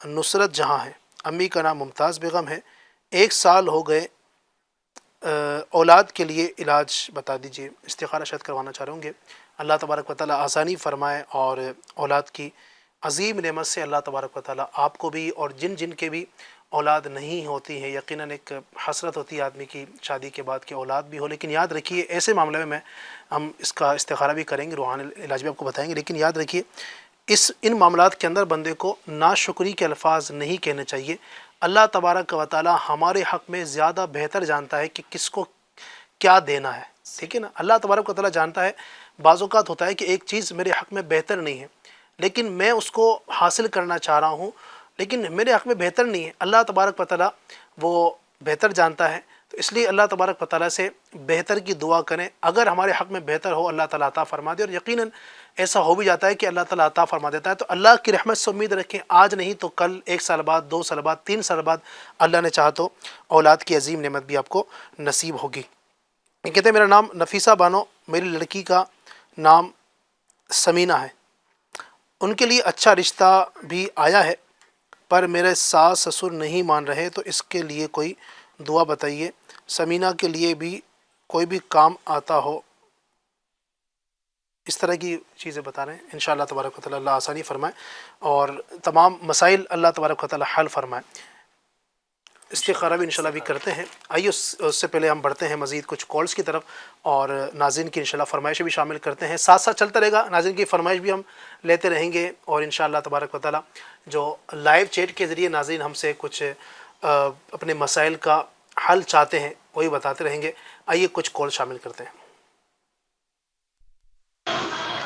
نصرت جہاں ہے، امی کا نام ممتاز بیگم ہے. 1 سال ہو گئے، اولاد کے لیے علاج بتا دیجیے. استخارہ شاید کروانا چاہ رہے ہوں گے. اللہ تبارک و تعالیٰ آسانی فرمائے اور اولاد کی عظیم نعمت سے اللہ تبارک و تعالیٰ آپ کو بھی اور جن کے بھی اولاد نہیں ہوتی ہے، یقیناً ایک حسرت ہوتی ہے آدمی کی شادی کے بعد کہ اولاد بھی ہو. لیکن یاد رکھیے ایسے معاملے میں ہم اس کا استخارہ بھی کریں گے، روحانی علاج بھی آپ کو بتائیں گے. لیکن یاد رکھیے ان معاملات کے اندر بندے کو ناشکری کے الفاظ نہیں کہنے چاہیے. اللہ تبارک و تعالیٰ ہمارے حق میں زیادہ بہتر جانتا ہے کہ کس کو کیا دینا ہے. ٹھیک ہے نا. اللہ تبارک و تعالیٰ جانتا ہے. بعض اوقات ہوتا ہے کہ ایک چیز میرے حق میں بہتر نہیں ہے لیکن میں اس کو حاصل کرنا چاہ رہا ہوں، لیکن میرے حق میں بہتر نہیں ہے. اللہ تبارک و تعالیٰ وہ بہتر جانتا ہے. تو اس لیے اللہ تبارک و تعالیٰ سے بہتر کی دعا کریں. اگر ہمارے حق میں بہتر ہو اللہ تعالیٰ عطا فرما دے, اور یقیناً ایسا ہو بھی جاتا ہے کہ اللہ تعالیٰ عطا فرما دیتا ہے. تو اللہ کی رحمت سے امید رکھیں, آج نہیں تو کل, 1 سال بعد, 2 سال بعد, 3 سال بعد اللہ نے چاہا تو اولاد کی عظیم نعمت بھی آپ کو نصیب ہوگی. یہ کہتے ہیں میرا نام نفیسہ بانو, میری لڑکی کا نام سمینہ ہے, ان کے لیے اچھا رشتہ بھی آیا ہے پر میرے ساس سسر نہیں مان رہے, تو اس کے لیے کوئی دعا بتائیے. سمینہ کے لیے بھی کوئی بھی کام آتا ہو, اس طرح کی چیزیں بتا رہے ہیں. انشاءاللہ تبارک و تعالیٰ اللہ آسانی فرمائے اور تمام مسائل اللہ تبارک و تعالیٰ حل فرمائے. استخارہ بھی انشاءاللہ بھی کرتے ہیں. آئیے اس سے پہلے ہم بڑھتے ہیں مزید کچھ کالز کی طرف, اور ناظرین کی انشاءاللہ فرمائشیں بھی شامل کرتے ہیں. ساتھ ساتھ چلتا رہے گا, ناظرین کی فرمائش بھی ہم لیتے رہیں گے, اور انشاءاللہ تبارک و تعالیٰ جو لائیو چیٹ کے ذریعے ناظرین ہم سے کچھ اپنے مسائل کا حل چاہتے ہیں وہی بتاتے رہیں گے. آئیے کچھ کال شامل کرتے ہیں.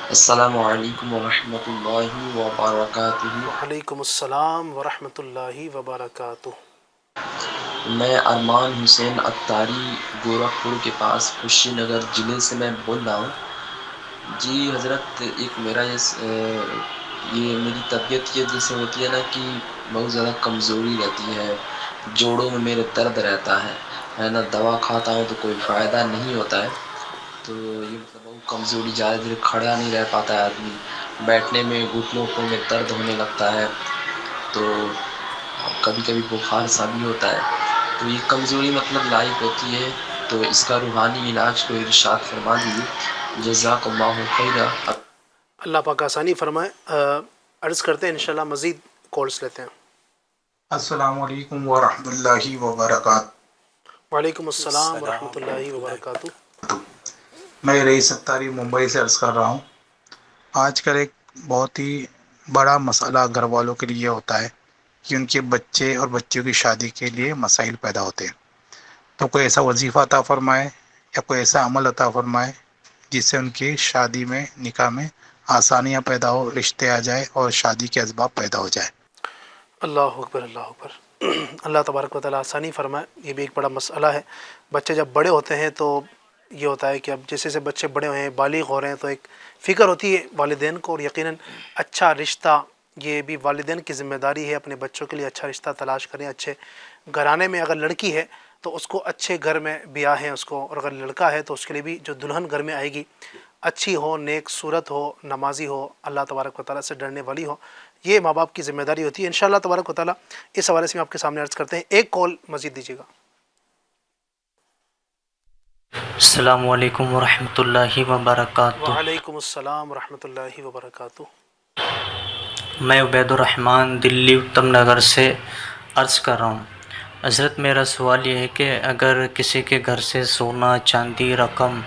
السلام علیکم ورحمۃ اللہ وبرکاتہ. وعلیکم السلام ورحمۃ اللہ وبرکاتہ. میں ارمان حسین اتاری گورکھپور کے پاس خوشی نگر ضلع سے میں بول رہا ہوں. جی حضرت, ایک میرا یہ میری طبیعت یہ جیسے ہوتی ہے نا کہ بہت زیادہ کمزوری رہتی ہے, جوڑوں میں میرے درد رہتا ہے نا, دوا کھاتا ہوں تو کوئی فائدہ نہیں ہوتا ہے. تو یہ مطلب بہت کمزوری, زیادہ دیر کھڑا نہیں رہ پاتا ہے آدمی, بیٹھنے میں گھٹنوں کو میں درد ہونے لگتا ہے, تو کبھی کبھی بخار سا بھی ہوتا ہے. تو یہ کمزوری مطلب لاحق ہوتی ہے, تو اس کا روحانی علاج کو ارشاد فرما دیجیے. جزاک اللہ خیرا. اللہ پاک آسانی فرمائے. عرض کرتے ہیں انشاءاللہ مزید کالس لیتے ہیں. السلام علیکم ورحمۃ اللہ وبرکاتہ. وعلیکم السلام ورحمۃ اللہ وبرکاتہ. میں رئیس ستاری ممبئی سے عرض کر رہا ہوں. آج کل ایک بہت ہی بڑا مسئلہ گھر والوں کے لیے ہوتا ہے کہ ان کے بچے اور بچیوں کی شادی کے لیے مسائل پیدا ہوتے ہیں. تو کوئی ایسا وظیفہ عطا فرمائے یا کوئی ایسا عمل عطا فرمائے جس سے ان کی شادی میں, نکاح میں آسانیاں پیدا ہو, رشتے آ جائے اور شادی کے اسباب پیدا ہو جائے. اللہ اکبر, اللہ اکبر. اللہ تبارک و تعالیٰ آسانی فرمائے. یہ بھی ایک بڑا مسئلہ ہے. بچے جب بڑے ہوتے ہیں تو یہ ہوتا ہے کہ اب جیسے جیسے بچے بڑے ہوئے ہیں, بالغ ہو رہے ہیں, تو ایک فکر ہوتی ہے والدین کو, اور یقیناً اچھا رشتہ یہ بھی والدین کی ذمہ داری ہے. اپنے بچوں کے لیے اچھا رشتہ تلاش کریں. اچھے گھرانے میں اگر لڑکی ہے تو اس کو اچھے گھر میں بیاہ ہے اس کو, اور اگر لڑکا ہے تو اس کے لیے بھی جو دلہن گھر میں آئے گی اچھی ہو, نیک صورت ہو, نمازی ہو, اللہ تبارک و تعالیٰ سے ڈرنے والی ہو. یہ ماں باپ کی ذمہ داری ہوتی ہے. انشاءاللہ تبارک و تعالیٰ اس حوالے سے آپ کے سامنے عرض کرتے ہیں. ایک کال مزید دیجیے گا. السلام علیکم ورحمۃ اللہ وبرکاتہ. وعلیکم السلام ورحمۃ اللہ وبرکاتہ. میں عبید الرحمن دلی اتم نگر سے عرض کر رہا ہوں. حضرت میرا سوال یہ ہے کہ اگر کسی کے گھر سے سونا, چاندی, رقم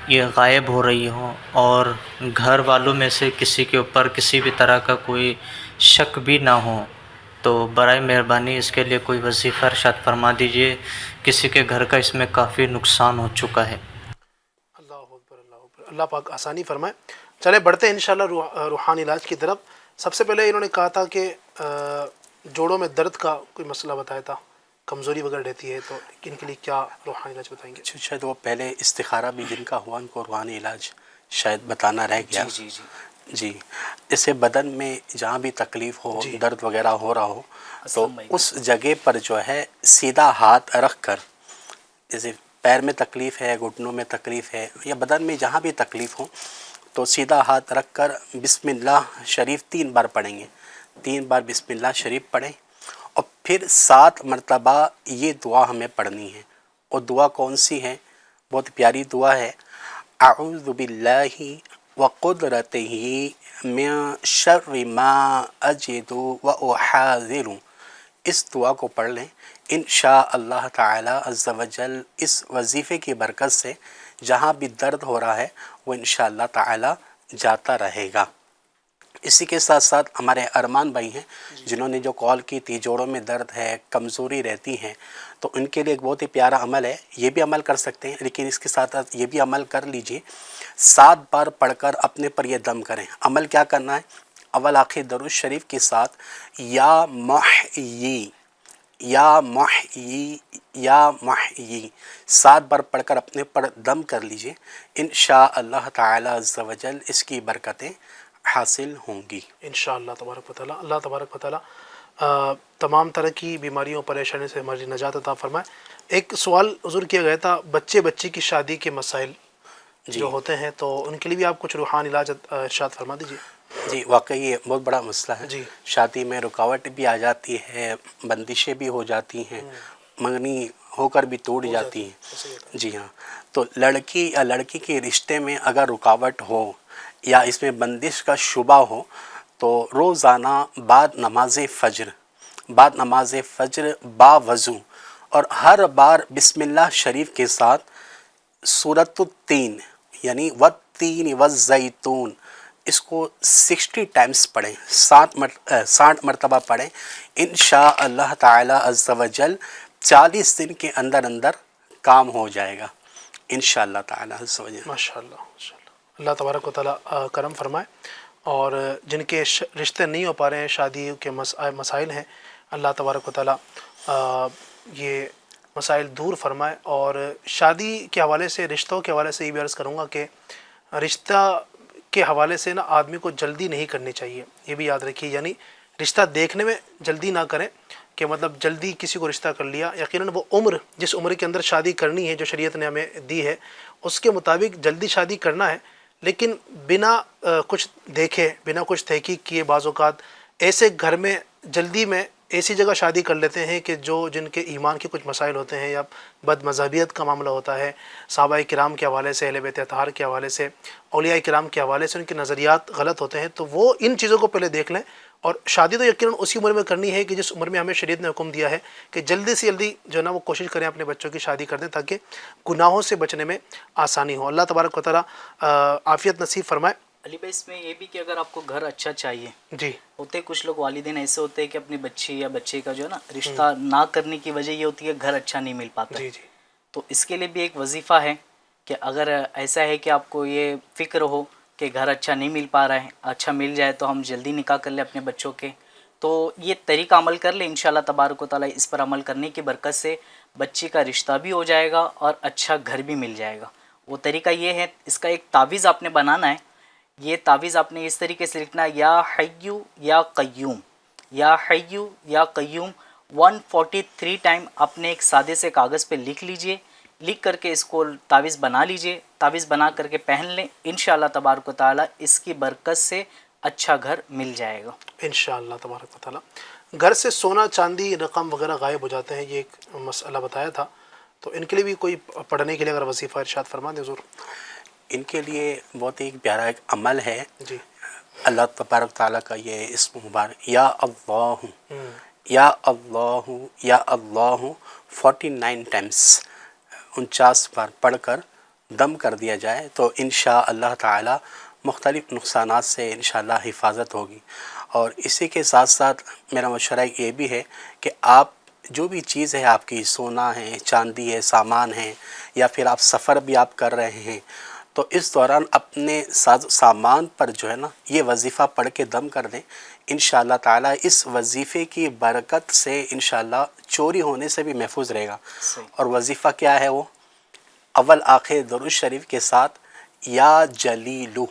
یہ غائب ہو رہی ہو اور گھر والوں میں سے کسی کے اوپر کسی بھی طرح کا کوئی شک بھی نہ ہو, تو برائے مہربانی اس کے لیے کوئی وظیفہ ارشاد فرما دیجئے. کسی کے گھر کا اس میں کافی نقصان ہو چکا ہے. اللہ اکبر, اللہ اکبر. اللہ پاک آسانی فرمائے. چلے بڑھتے ہیں انشاءاللہ روحانی علاج کی طرف. سب سے پہلے انہوں نے کہا تھا کہ جوڑوں میں درد کا کوئی مسئلہ بتایا تھا, کمزوری وغیرہ رہتی ہے, تو ان کے لیے کیا روحانی علاج بتائیں گے؟ شاید وہ پہلے استخارہ بھی جن کا ہوا ان کو روحانی علاج شاید بتانا رہ گیا. جی جی جی, اسے بدن میں جہاں بھی تکلیف ہو, درد وغیرہ ہو رہا ہو, تو اس جگہ پر جو ہے سیدھا ہاتھ رکھ کر, جیسے پیر میں تکلیف ہے, گھٹنوں میں تکلیف ہے, یا بدن میں جہاں بھی تکلیف ہو, تو سیدھا ہاتھ رکھ کر بسم اللہ شریف 3 بار پڑھیں گے. 3 بار بسم اللہ شریف پڑھیں, اور پھر 7 مرتبہ یہ دعا ہمیں پڑھنی ہے. اور دعا کون سی ہے؟ بہت پیاری دعا ہے. اعوذ باللہ وقدرتہ من شر ما اجد واحاذر. اس دعا کو پڑھ لیں, انشاء اللہ تعالی عز و جل اس وظیفے کی برکت سے جہاں بھی درد ہو رہا ہے وہ انشاء اللہ تعالی جاتا رہے گا. اسی کے ساتھ ساتھ ہمارے ارمان بھائی ہیں جنہوں نے جو کال کی تھی, جوڑوں میں درد ہے, کمزوری رہتی ہیں, تو ان کے لیے ایک بہت ہی پیارا عمل ہے. یہ بھی عمل کر سکتے ہیں, لیکن اس کے ساتھ ساتھ یہ بھی عمل کر لیجئے. 7 بار پڑھ کر اپنے پر یہ دم کریں. عمل کیا کرنا ہے؟ اول آخر درود شریف کے ساتھ یا محیی یا محیی یا محیی 7 بار پڑھ کر اپنے پر دم کر لیجئے، انشاءاللہ تعالی عز و جل اس کی برکتیں حاصل ہوں گی انشاءاللہ تبارک و تعالیٰ. اللہ تبارک و تعالیٰ تمام طرح کی بیماریوں پریشانی سے ہماری نجات عطا فرمائے. ایک سوال حضور کیا گیا تھا بچے کی شادی کے مسائل جو ہوتے ہیں، تو ان کے لیے بھی آپ کچھ روحانی علاج ارشاد فرما دیجیے. جی واقعی یہ بہت بڑا مسئلہ ہے. جی شادی میں رکاوٹ بھی آ جاتی ہے، بندشیں بھی ہو جاتی ہیں، منگنی ہو کر بھی ٹوٹ جاتی ہیں. جی ہاں، تو لڑکی یا لڑکی کے رشتے میں اگر رکاوٹ ہو یا اس میں بندش کا شبہ ہو تو روزانہ بعد نماز فجر باوضو اور ہر بار بسم اللہ شریف کے ساتھ سورۃ التین یعنی والتین والزیتون اس کو 60 ٹائمز پڑھیں، 60 مرتبہ پڑھیں. انشاءاللہ تعالی عز و جل 40 دن کے اندر کام ہو جائے گا انشاءاللہ تعالی عز و جل. ماشاءاللہ ماشاءاللہ. اللہ تبارک و تعالیٰ کرم فرمائے. اور جن کے رشتے نہیں ہو پا رہے ہیں، شادی کے مسائل ہیں، اللہ تبارک و تعالیٰ یہ مسائل دور فرمائے. اور شادی کے حوالے سے، رشتوں کے حوالے سے یہ بھی عرض کروں گا کہ رشتہ کے حوالے سے نا آدمی کو جلدی نہیں کرنی چاہیے، یہ بھی یاد رکھیے. یعنی رشتہ دیکھنے میں جلدی نہ کریں کہ مطلب جلدی کسی کو رشتہ کر لیا. یقیناً وہ عمر، جس عمر کے اندر شادی کرنی ہے جو شریعت نے ہمیں دی ہے، اس کے مطابق جلدی شادی کرنا ہے، لیکن بنا کچھ دیکھے، بنا کچھ تحقیق کیے بعض اوقات ایسے گھر میں جلدی میں ایسی جگہ شادی کر لیتے ہیں کہ جن کے ایمان کے کچھ مسائل ہوتے ہیں یا بد مذہبیت کا معاملہ ہوتا ہے. صحابہ کرام کے حوالے سے، اہل بیت اطہار کے حوالے سے، اولیاء کرام کے حوالے سے ان کے نظریات غلط ہوتے ہیں. تو وہ ان چیزوں کو پہلے دیکھ لیں. اور شادی تو یقیناً اسی عمر میں کرنی ہے کہ جس عمر میں ہمیں شریعت نے حکم دیا ہے کہ جلدی سے جلدی جو ہے نا وہ کوشش کریں اپنے بچوں کی شادی کر دیں تاکہ گناہوں سے بچنے میں آسانی ہو. اللہ تبارک و تعالیٰ عافیت نصیب فرمائے. علی بھائی اس میں یہ بھی کہ اگر آپ کو گھر اچھا چاہیے، جی ہوتے کچھ لوگ والدین ایسے ہوتے ہیں کہ اپنی بچی یا بچے کا جو ہے نا رشتہ نہ کرنے کی وجہ یہ ہوتی ہے گھر اچھا نہیں مل پاتا. جی جی تو اس کے لیے بھی ایک وظیفہ ہے کہ اگر ایسا ہے کہ آپ کو یہ فکر ہو کہ گھر اچھا نہیں مل پا رہا ہے، اچھا مل جائے تو ہم جلدی نکاح کر لیں اپنے بچوں کے، تو یہ طریقہ عمل کر لیں. انشاءاللہ تبارک و تعالیٰ اس پر عمل کرنے کی برکت سے بچی کا رشتہ بھی ہو جائے گا اور اچھا گھر بھی مل جائے گا. وہ طریقہ یہ ہے، اس کا ایک تعویذ آپ نے بنانا ہے. یہ تعویذ آپ نے اس طریقے سے لکھنا ہے، یا حیو یا قیوم، یا حیو یا قیوم 143 ٹائم اپنے ایک سادے سے کاغذ پہ لکھ لیجئے. لکھ کر کے اس کو تعویذ بنا لیجئے. تعویذ بنا کر کے پہن لیں. انشاءاللہ تبارک و تعالیٰ اس کی برکت سے اچھا گھر مل جائے گا انشاءاللہ تبارک و تعالیٰ. گھر سے سونا چاندی رقم وغیرہ غائب ہو جاتے ہیں، یہ ایک مسئلہ بتایا تھا، تو ان کے لیے بھی کوئی پڑھنے کے لیے اگر وظیفہ ارشاد فرما دیں حضور. ان کے لیے بہت ہی پیارا ایک عمل ہے. جی اللہ تبارک تعالیٰ کا یہ اسم مبارک یا اللہ یا اللہ یا اللہ 49 ٹائمز 49 بار پڑھ کر دم کر دیا جائے تو انشاءاللہ تعالی مختلف نقصانات سے انشاءاللہ حفاظت ہوگی. اور اسی کے ساتھ ساتھ میرا مشورہ یہ بھی ہے کہ آپ جو بھی چیز ہے آپ کی، سونا ہے، چاندی ہے، سامان ہے، یا پھر آپ سفر بھی آپ کر رہے ہیں، تو اس دوران اپنے سامان پر جو ہے نا یہ وظیفہ پڑھ کے دم کر دیں. انشاءاللہ تعالی اس وظیفے کی برکت سے انشاءاللہ چوری ہونے سے بھی محفوظ رہے گا. اور وظیفہ کیا ہے؟ وہ اول آخر درود شریف کے ساتھ یا جلیلو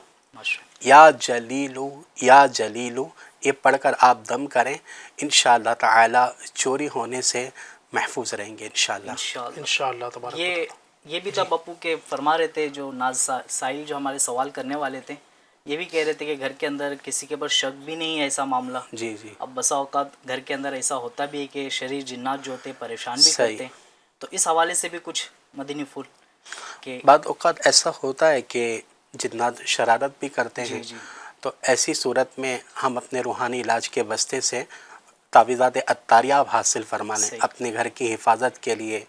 یا جلیلو یا جلیلو یہ پڑھ کر آپ دم کریں، انشاءاللہ تعالی چوری ہونے سے محفوظ رہیں گے انشاءاللہ. انشاءاللہ تبارک. یہ بھی تھا بپو کے فرما رہے تھے جو سائل جو ہمارے سوال کرنے والے تھے، یہ بھی کہہ رہے تھے کہ گھر کے اندر کسی کے پر شک بھی نہیں ہے ایسا معاملہ. جی جی اب بسا اوقات گھر کے اندر ایسا ہوتا بھی ہے کہ شریر جنات جو ہوتے پریشان بھی کرتے ہیں، تو اس حوالے سے بھی کچھ مدنی پھول کہ بعض اوقات ایسا ہوتا ہے کہ جنات شرارت بھی کرتے ہیں. تو ایسی صورت میں ہم اپنے روحانی علاج کے واسطے سے تعویذات عطاریہ آپ حاصل فرما لیں. اپنے گھر کی حفاظت کے لیے،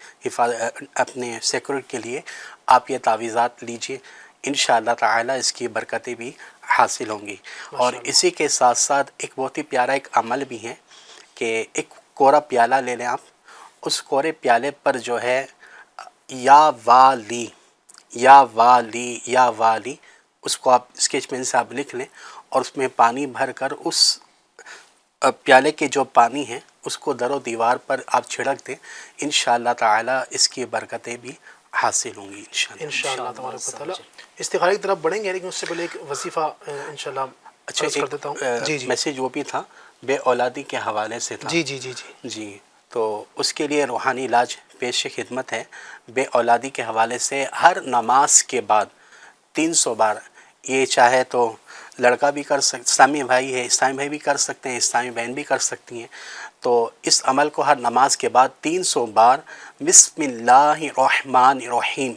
اپنے سیکورٹی کے لیے آپ یہ تعویذات لیجئے، انشاءاللہ تعالی اس کی برکتیں بھی حاصل ہوں گی. اور اسی کے ساتھ ساتھ ایک بہت ہی پیارا ایک عمل بھی ہے کہ ایک کوڑا پیالہ لے لیں آپ، اس کورے پیالے پر جو ہے یا والی یا والی یا والی اس کو آپ اسکیچ پین سے آپ لکھ لیں، اور اس میں پانی بھر کر اس پیالے کے جو پانی ہے اس کو در و دیوار پر آپ چھڑک دیں، انشاءاللہ تعالی اس کی برکتیں بھی حاصل ہوں گی انشاءاللہ تبارک و تعالی۔ استخارے کی طرف بڑھیں گے لیکن اس سے پہلے ایک وظیفہ انشاءاللہ اچھا عرض کر دیتا ہوں۔ جی جی میسیج وہ بھی تھا بے اولادی کے حوالے سے تھا۔ جی جی جی جی جی تو اس کے لیے روحانی علاج پیش خدمت ہے۔ بے اولادی کے حوالے سے ہر نماز کے بعد 300 بار، یہ چاہے تو لڑکا بھی کر سکتے، اسلامی بھائی ہے اسلامی بھائی بھی کر سکتے ہیں، اسلامی بہن بھی کر سکتی ہیں، تو اس عمل کو ہر نماز کے بعد 300 بار بسم اللہ الرحمن الرحیم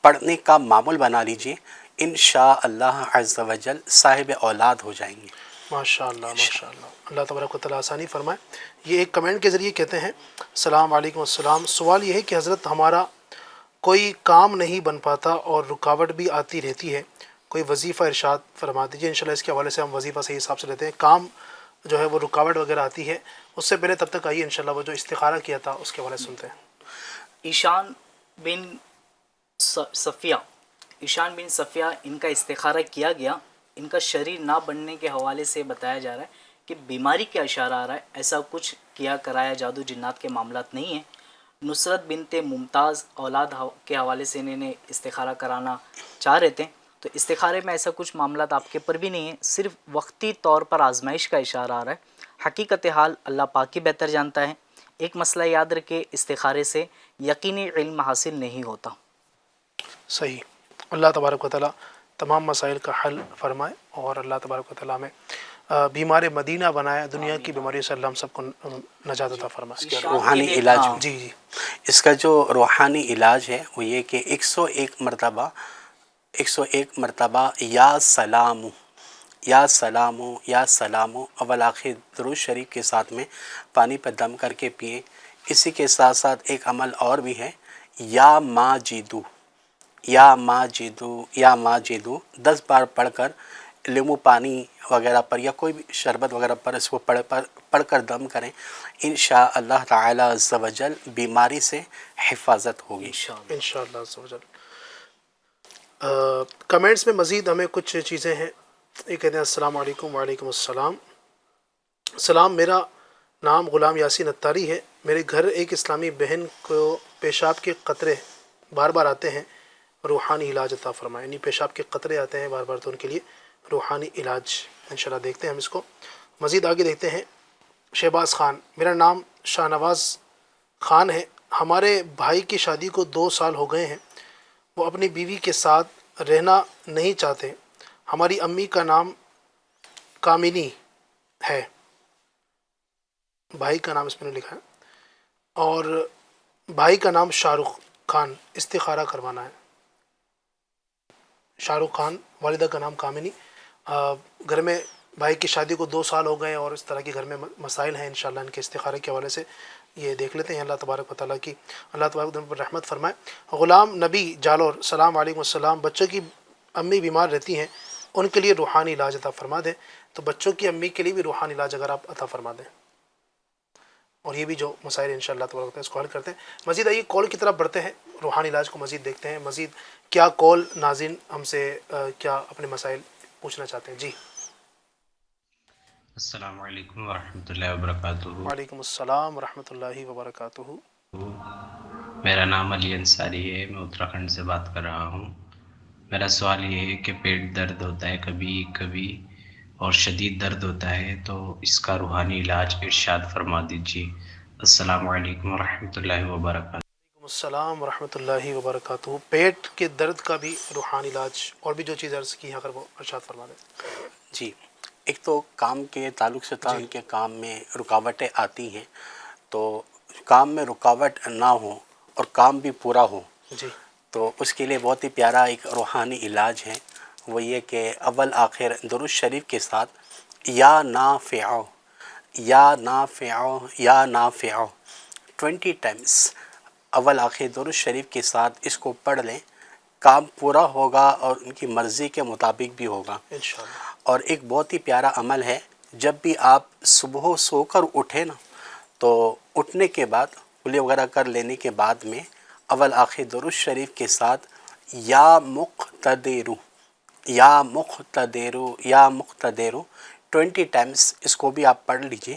پڑھنے کا معمول بنا لیجئے، انشاءاللہ عز و جل صاحب اولاد ہو جائیں گے۔ ماشاءاللہ ماشاءاللہ، اللہ تبارک و تعالیٰ آسانی فرمائے۔ یہ ایک کمنٹ کے ذریعے کہتے ہیں السلام علیکم السلام، سوال یہ ہے کہ حضرت ہمارا کوئی کام نہیں بن پاتا اور رکاوٹ بھی آتی رہتی ہے، کوئی وظیفہ ارشاد فرما دیجیے۔ انشاءاللہ اس کے حوالے سے ہم وظیفہ صحیح حساب سے لیتے ہیں۔ کام جو ہے وہ رکاوٹ وغیرہ آتی ہے، اس سے پہلے تب تک آئیے انشاءاللہ وہ جو استخارہ کیا تھا اس کے حوالے سے سنتے ہیں۔ ایشان بن صفیہ ان کا استخارہ کیا گیا، ان کا شریر نہ بننے کے حوالے سے بتایا جا رہا ہے کہ بیماری کا اشارہ آ رہا ہے، ایسا کچھ کیا کرایا جادو جنات کے معاملات نہیں ہیں۔ نصرت بنت ممتاز اولاد کے حوالے سے انہیں استخارہ کرانا چاہ رہے تھے، تو استخارے میں ایسا کچھ معاملات آپ کے پر بھی نہیں ہیں، صرف وقتی طور پر آزمائش کا اشارہ آ رہا ہے۔ حقیقت حال اللہ پاک ہی بہتر جانتا ہے۔ ایک مسئلہ یاد رکھے، استخارے سے یقینی علم حاصل نہیں ہوتا۔ صحیح، اللہ تبارک و تعالیٰ تمام مسائل کا حل فرمائے اور اللہ تبارک و تعالیٰ میں بیمار مدینہ بنائے، دنیا کی بیماریوں سے اللہ ہم سب کو نجات عطا فرمائے۔ روحانی علاج جی جی، اس کا جو روحانی علاج ہے وہ یہ کہ 101 مرتبہ یا سلام یا سلام یا سلام اول آخر درود شریف کے ساتھ میں پانی پہ دم کر کے پئیں۔ اسی کے ساتھ ساتھ ایک عمل اور بھی ہے، یا ماجدو یا ماجدو یا ماجدو 10 بار پڑھ کر لیمو پانی وغیرہ پر یا کوئی بھی شربت وغیرہ پر اس کو پڑھ کر دم کریں، انشاءاللہ تعالی عز و جل بیماری سے حفاظت ہوگی انشاءاللہ عز و جل۔ کمنٹس میں مزید ہمیں کچھ چیزیں ہیں۔ یہ کہتے ہیں السلام علیکم۔ وعلیکم السلام۔ سلام، میرا نام غلام یاسین اتاری ہے، میرے گھر ایک اسلامی بہن کو پیشاب کے قطرے بار بار آتے ہیں، روحانی علاج عطا فرمائے۔ یعنی پیشاب کے قطرے آتے ہیں بار بار، تو ان کے لیے روحانی علاج انشاءاللہ دیکھتے ہیں ہم اس کو۔ مزید آگے دیکھتے ہیں شہباز خان، میرا نام شاہ نواز خان ہے، ہمارے بھائی کی شادی کو 2 سال ہو گئے ہیں، وہ اپنی بیوی کے ساتھ رہنا نہیں چاہتے۔ ہماری امی کا نام کامنی ہے، بھائی کا نام اس میں نے لکھا ہے، اور بھائی کا نام شاہ رخ خان، استخارہ کروانا ہے۔ شاہ رخ خان، والدہ کا نام کامنی۔ گھر میں بھائی کی شادی کو 2 سال ہو گئے اور اس طرح کے گھر میں مسائل ہیں، انشاءاللہ ان کے استخارے کے حوالے سے یہ دیکھ لیتے ہیں۔ اللہ تبارک و تعالیٰ کی اللہ تبارک و تعالیٰ پر رحمت فرمائے۔ غلام نبی جالور، السلام علیکم السلام، بچوں کی امی بیمار رہتی ہیں، ان کے لیے روحانی علاج عطا فرما دیں۔ تو بچوں کی امی کے لیے بھی روحانی علاج اگر آپ عطا فرما دیں، اور یہ بھی جو مسائل انشاءاللہ تبارک و تعالیٰ اس کو حل کرتے ہیں۔ مزید آئیے کال کی طرف بڑھتے ہیں، روحانی علاج کو مزید دیکھتے ہیں۔ مزید کیا کال ناظرین ہم سے کیا اپنے مسائل پوچھنا چاہتے ہیں؟ جی السلام علیکم ورحمۃ اللہ وبرکاتہ۔ وعلیکم السلام ورحمۃ اللہ وبرکاتہ۔ میرا نام علی انصاری ہے، میں اتراکھنڈ سے بات کر رہا ہوں۔ میرا سوال یہ ہے کہ پیٹ درد ہوتا ہے کبھی کبھی اور شدید درد ہوتا ہے، تو اس کا روحانی علاج ارشاد فرما دیجیے۔ السلام علیکم ورحمۃ اللہ وبرکاتہ۔ وعلیکم السلام ورحمۃ اللہ وبرکاتہ۔ پیٹ کے درد کا بھی روحانی علاج اور بھی جو چیز عرض کی ہیں اگر وہ ارشاد فرما دیں۔ جی، ایک تو کام کے تعلق سے تھا، ان کے کام میں رکاوٹیں آتی ہیں، تو کام میں رکاوٹ نہ ہو اور کام بھی پورا ہو، جی تو اس کے لیے بہت ہی پیارا ایک روحانی علاج ہے، وہ یہ کہ اول آخر درود شریف کے ساتھ یا نافع یا نافع یا نافع 20 ٹائمز اول آخر درود شریف کے ساتھ اس کو پڑھ لیں، کام پورا ہوگا اور ان کی مرضی کے مطابق بھی ہوگا انشاءاللہ۔ اور ایک بہت ہی پیارا عمل ہے، جب بھی آپ صبح سو کر اٹھیں نا، تو اٹھنے کے بعد کلی وغیرہ کر لینے کے بعد میں اول آخر درود شریف کے ساتھ یا مقتدر یا مقتدر یا مقتدر 20 ٹائمز اس کو بھی آپ پڑھ لیجئے،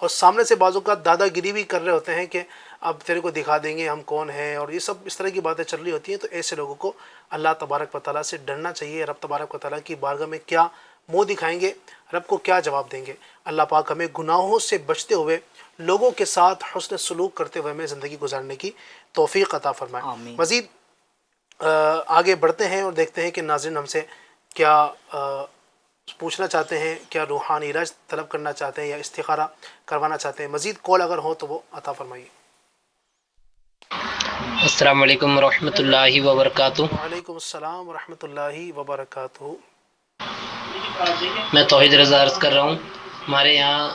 اور سامنے سے بعض اوقات دادا گیری بھی کر رہے ہوتے ہیں کہ اب تیرے کو دکھا دیں گے ہم کون ہیں، اور یہ سب اس طرح کی باتیں چل رہی ہوتی ہیں. تو ایسے لوگوں کو اللہ تبارک و تعالیٰ سے ڈرنا چاہیے. رب تبارک و تعالیٰ کی بارگاہ میں کیا منہ دکھائیں گے، رب کو کیا جواب دیں گے. اللہ پاک ہمیں گناہوں سے بچتے ہوئے لوگوں کے ساتھ حسن سلوک کرتے ہوئے ہمیں زندگی گزارنے کی توفیق عطا فرمائے. آمین. مزید آگے بڑھتے ہیں اور دیکھتے ہیں کہ ناظرین ہم سے کیا پوچھنا چاہتے ہیں، کیا روحانی علاج طلب کرنا چاہتے ہیں یا استخارہ کروانا چاہتے ہیں. مزید کال اگر ہو تو وہ عطا فرمائیے. السلام علیکم ورحمۃ اللہ وبرکاتہ. وعلیکم السلام ورحمۃ اللہ وبرکاتہ. میں توحید رضا عرض کر رہا ہوں. ہمارے یہاں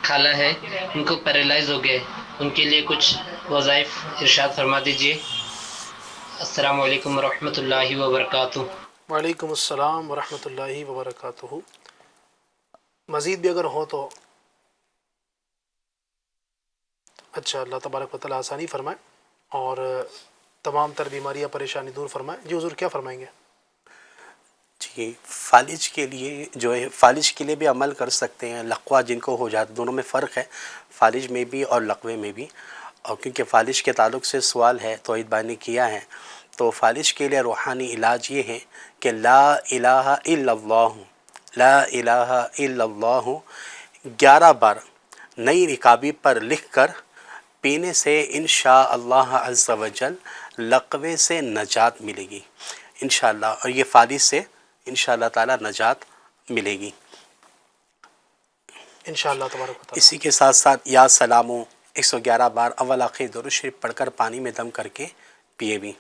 خالہ ہے، ان کو پیرالائز ہو گئے، ان کے لیے کچھ وظائف ارشاد فرما دیجیے. السلام علیکم ورحمۃ اللہ وبرکاتہ. وعلیکم السلام ورحمۃ اللہ وبرکاتہ. مزید بھی اگر ہو تو اچھا. اللہ تبارک و تعالیٰ آسانی فرمائے اور تمام تر بیماریاں پریشانی دور فرمائے. جی حضور کیا فرمائیں گے؟ جی فالج کے لیے جو ہے، فالج کے لیے بھی عمل کر سکتے ہیں. لقوہ جن کو ہو جاتا، دونوں میں فرق ہے، فالج میں بھی اور لقوے میں بھی. اور کیونکہ فالج کے تعلق سے سوال ہے توحید بھائی نے کیا ہے، تو فالج کے لیے روحانی علاج یہ ہے کہ لا الہ الا اللہ، لا الہ الا اللہ 11 بار نئی رکابی پر لکھ کر پینے سے انشاءاللہ عز و جل لقوے سے نجات ملے گی انشاءاللہ، اور یہ فالج سے انشاءاللہ تعالی نجات ملے گی انشاءاللہ تبارک و تعالیٰ. اسی کے ساتھ ساتھ یا سلامو 111 بار اول آخر درود شریف پڑھ کر پانی میں دم کر کے پیے بھی.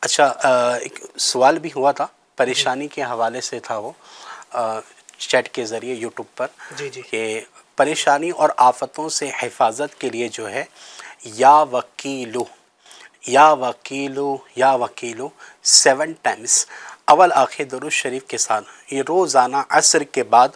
اچھا ایک سوال بھی ہوا تھا، پریشانی کے حوالے سے تھا، وہ چیٹ کے ذریعے یوٹیوب پر، جی جی کہ پریشانی اور آفتوں سے حفاظت کے لیے جو ہے یا وکیلو یا وکیلو یا وکیلو 7 ٹائمز اول آخر درود شریف کے ساتھ یہ روزانہ عصر کے بعد،